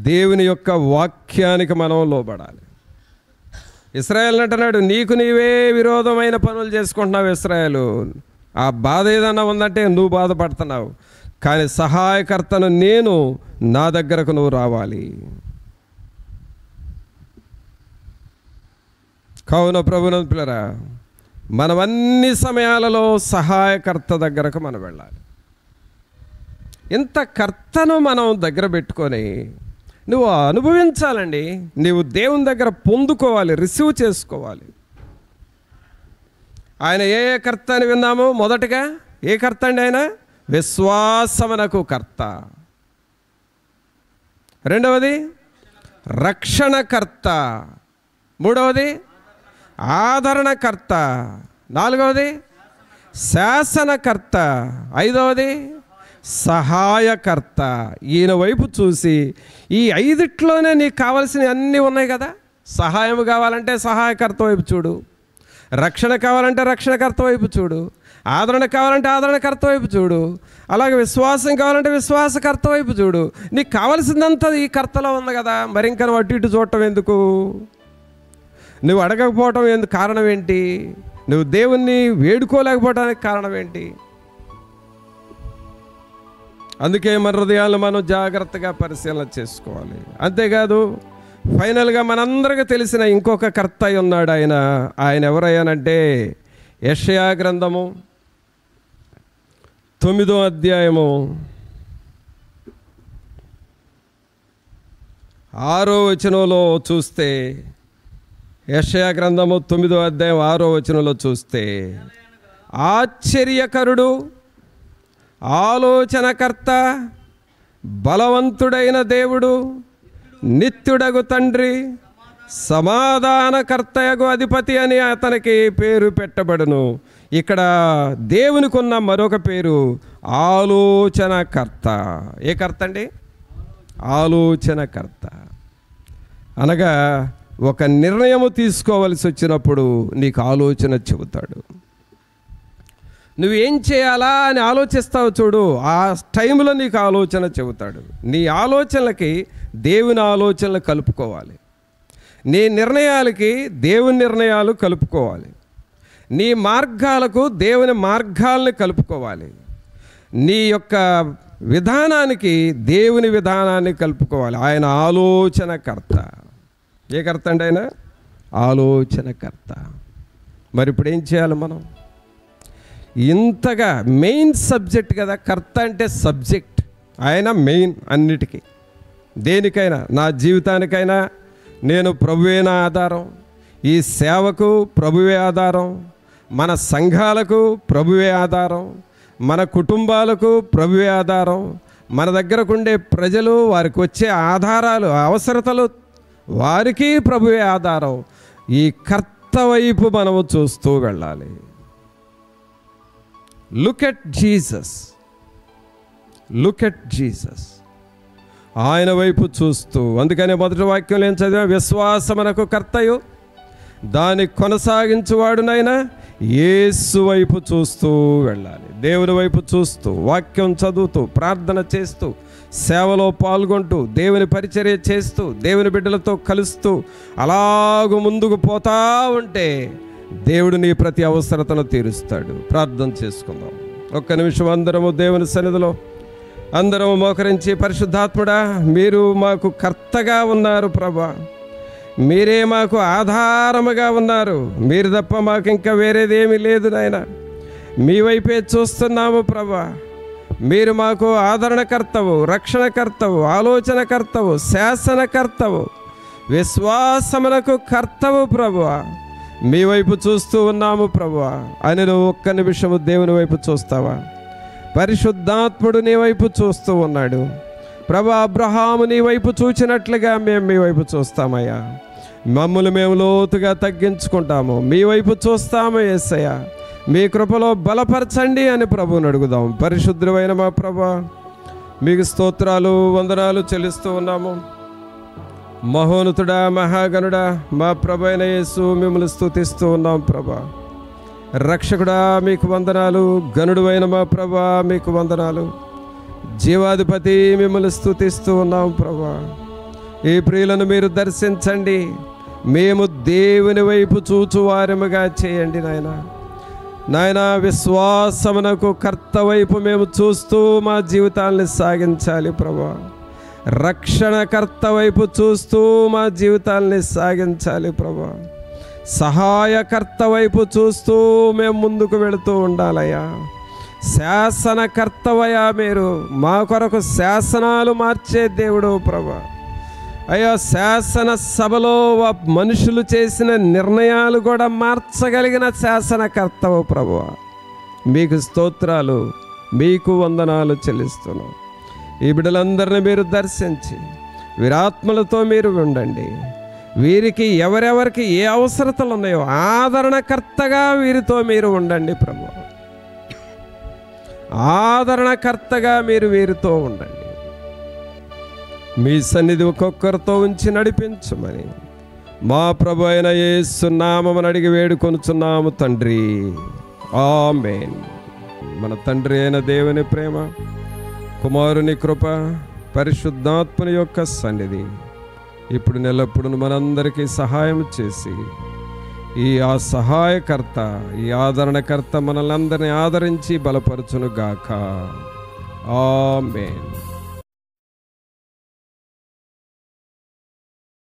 దేవుని యొక్క వాక్యానికి మనం లోబడాలి. ఇశ్రాయేలు అంటున్నాడు, నీకు నీవే విరోధమైన పనులు చేసుకుంటున్నావు ఇశ్రాయేలు. ఆ బాధ ఏదన్నా ఉందంటే నువ్వు బాధపడుతున్నావు, కానీ సహాయకర్తను నేను, నా దగ్గరకు నువ్వు రావాలి. కావున ప్రభునందు పిల్లరా, మనం అన్ని సమయాలలో సహాయకర్త దగ్గరకు మనం వెళ్ళాలి. ఇంత కర్తను మనం దగ్గర పెట్టుకొని నువ్వు అనుభవించాలండి. నీవు దేవుని దగ్గర పొందుకోవాలి, రిసీవ్ చేసుకోవాలి. ఆయన ఏ కర్త అని విన్నాము? మొదటగా ఏ కర్త అండి? ఆయన విశ్వాసమునకు కర్త. రెండవది రక్షణకర్త. మూడవది ఆదరణకర్త. నాలుగవది శాసనకర్త. ఐదవది సహాయకర్త. ఈయన వైపు చూసి ఈ ఐదిట్లోనే నీకు కావాల్సినవి అన్నీ ఉన్నాయి కదా. సహాయం కావాలంటే సహాయకర్త వైపు చూడు, రక్షణ కావాలంటే రక్షణకర్త వైపు చూడు, ఆదరణ కావాలంటే ఆదరణకర్త వైపు చూడు, అలాగే విశ్వాసం కావాలంటే విశ్వాసకర్త వైపు చూడు. నీకు కావాల్సిందంతా ఈ కర్తలో ఉంది కదా. మరి ఇంకా నువ్వు అటు ఇటు చూడటం ఎందుకు? నువ్వు అడగకపోవటం ఎందుకు? కారణం ఏంటి? నువ్వు దేవుణ్ణి వేడుకోలేకపోవడానికి కారణం ఏంటి? అందుకే మన హృదయాలను మనం జాగ్రత్తగా పరిశీలన చేసుకోవాలి. అంతేకాదు ఫైనల్గా మనందరికీ తెలిసిన ఇంకొక కర్త ఉన్నాడు. ఆయన ఎవరయ్యానంటే యెషయా గ్రంథము 9వ అధ్యాయము 6వ వచనంలో చూస్తే, యెషయా గ్రంథము 9వ అధ్యాయం 6వ వచనంలో చూస్తే, ఆశ్చర్యకరుడు, ఆలోచనకర్త, బలవంతుడైన దేవుడు, నిత్యుడగు తండ్రి, సమాధానకర్తయగు అధిపతి అని అతనికి పేరు పెట్టబడును. ఇక్కడ దేవునికి ఉన్న మరొక పేరు ఆలోచనకర్త. ఏ కర్త అండి? ఆలోచనకర్త. అనగా ఒక నిర్ణయము తీసుకోవలసి వచ్చినప్పుడు నీకు ఆలోచన చెబుతాడు. నువ్వేం చేయాలా అని ఆలోచిస్తావు చూడు, ఆ టైంలో నీకు ఆలోచన చెబుతాడు. నీ ఆలోచనలకి దేవుని ఆలోచనలు కలుపుకోవాలి. నీ నిర్ణయాలకి దేవుని నిర్ణయాలు కలుపుకోవాలి. నీ మార్గాలకు దేవుని మార్గాలను కలుపుకోవాలి. నీ యొక్క విధానానికి దేవుని విధానాన్ని కలుపుకోవాలి. ఆయన ఆలోచనకర్త. ఏ కర్త అండి? ఆయన ఆలోచనకర్త. మరి ఇప్పుడు ఏం చేయాలి మనం? ఇంతగా మెయిన్ సబ్జెక్ట్ కదా. కర్త అంటే సబ్జెక్ట్, ఆయన మెయిన్ అన్నిటికీ. దేనికైనా, నా జీవితానికైనా నేను ప్రభువే నా ఆధారం, ఈ సేవకు ప్రభువే ఆధారం, మన సంఘాలకు ప్రభువే ఆధారం, మన కుటుంబాలకు ప్రభువే ఆధారం, మన దగ్గరకు ఉండే ప్రజలు, వారికి వచ్చే ఆధారాలు, అవసరతలు, వారికి ప్రభువే ఆధారం. ఈ కర్త వైపు మనము చూస్తూ వెళ్ళాలి. Look at Jesus, look at Jesus. ఆయన వైపు చూస్తూ, అందుకనే మొదటి వాక్యంలో ఏం చదివా? విశ్వాసమునకు కర్తయు దాన్ని కొనసాగించువాడునైనా యేసు వైపు చూస్తూ వెళ్ళాలి. దేవుని వైపు చూస్తూ, వాక్యం చదువుతూ, ప్రార్థన చేస్తూ, సేవలో పాల్గొంటూ, దేవుని పరిచర్య చేస్తూ, దేవుని బిడ్డలతో కలుస్తూ అలాగూ ముందుకు పోతా ఉంటే దేవుడు నీ ప్రతి అవసరతను తీరుస్తాడు. ప్రార్థన చేసుకుందాం. ఒక్క నిమిషం అందరము దేవుని సన్నిధిలో అందరం మోకరించి, పరిశుద్ధాత్ముడా, మీరు మాకు కర్తగా ఉన్నారు ప్రభా, మీరే మాకు ఆధారముగా ఉన్నారు. మీరు తప్ప మాకు ఇంకా వేరేదేమీ లేదు నాయన. మీ వైపే చూస్తున్నాము ప్రభా. మీరు మాకు ఆదరణకర్తవు, రక్షణకర్తవు, ఆలోచనకర్తవు, శాసనకర్తవు, విశ్వాసమునకు కర్తవు ప్రభువా. మీ వైపు చూస్తూ ఉన్నాము ప్రభువా అని నువ్వు ఒక్క నిమిషము దేవుని వైపు చూస్తావా? పరిశుద్ధాత్ముడు నీ వైపు చూస్తూ ఉన్నాడు ప్రభా. అబ్రహాము నీ వైపు చూచినట్లుగా మేము మీ వైపు చూస్తామయ్యా. మమ్మల్ని మేము లోతుగా తగ్గించుకుంటాము, మీ వైపు చూస్తాము యేసయ్య. మీ కృపలో బలపరచండి అని ప్రభువుని అడుగుదాం. పరిశుద్ధమైన మా ప్రభా, మీకు స్తోత్రాలు, వందనాలు చెల్లిస్తూ ఉన్నాము. మహోన్నతుడా, మహాగణుడా, మా ప్రభు అయిన యేసు, మిమ్మల్ని స్తుతిస్తూ ఉన్నాం ప్రభా. రక్షకుడా, మీకు వందనాలు. గణుడు అయిన మా ప్రభా, మీకు వందనాలు. జీవాధిపతి, మిమ్మల్ని స్తుతిస్తూ ఉన్నాం ప్రభా. ఈ ప్రియులను మీరు దర్శించండి, మేము దేవుని వైపు చూచువారముగా చేయండి నాయన. నాయన, విశ్వాసమునకు కర్త వైపు మేము చూస్తూ మా జీవితాన్ని సాగించాలి ప్రభా. రక్షణకర్త వైపు చూస్తూ మా జీవితాన్ని సాగించాలి ప్రభా. సహాయకర్త వైపు చూస్తూ మేము ముందుకు వెళుతూ ఉండాలయ్యా. శాసనకర్తవయ్యా, మీరు మా కొరకు శాసనాలు మార్చే దేవుడు ప్రభా. అయ్యా శాసన సభలో మనుషులు చేసిన నిర్ణయాలు కూడా మార్చగలిగిన శాసనకర్తవు ప్రభువా, మీకు స్తోత్రాలు, మీకు వందనాలు చెల్లిస్తున్నాం. ఈ బిడ్డలందరినీ మీరు దర్శించి వీరాత్మలతో మీరు ఉండండి. వీరికి ఎవరెవరికి ఏ అవసరతలు ఉన్నాయో ఆదరణకర్తగా వీరితో మీరు ఉండండి ప్రభు. ఆదరణకర్తగా మీరు వీరితో ఉండండి. మీ సన్నిధి ఒక్కొక్కరితో ఉంచి నడిపించమని మా ప్రభు అయిన యేసు నామమున అడిగి వేడుకొనుచున్నాము తండ్రి. ఆమేన్. మన తండ్రి అయిన దేవుని ప్రేమ, కుమారుని కృప, పరిశుద్ధాత్మని యొక్క సన్నిధి ఇప్పుడు నెలప్పుడు మనందరికీ సహాయం చేసి ఆ సహాయకర్త, ఈ ఆదరణకర్త మనల్ని అందరినీ ఆదరించి బలపరచును గాక. ఆమేన్.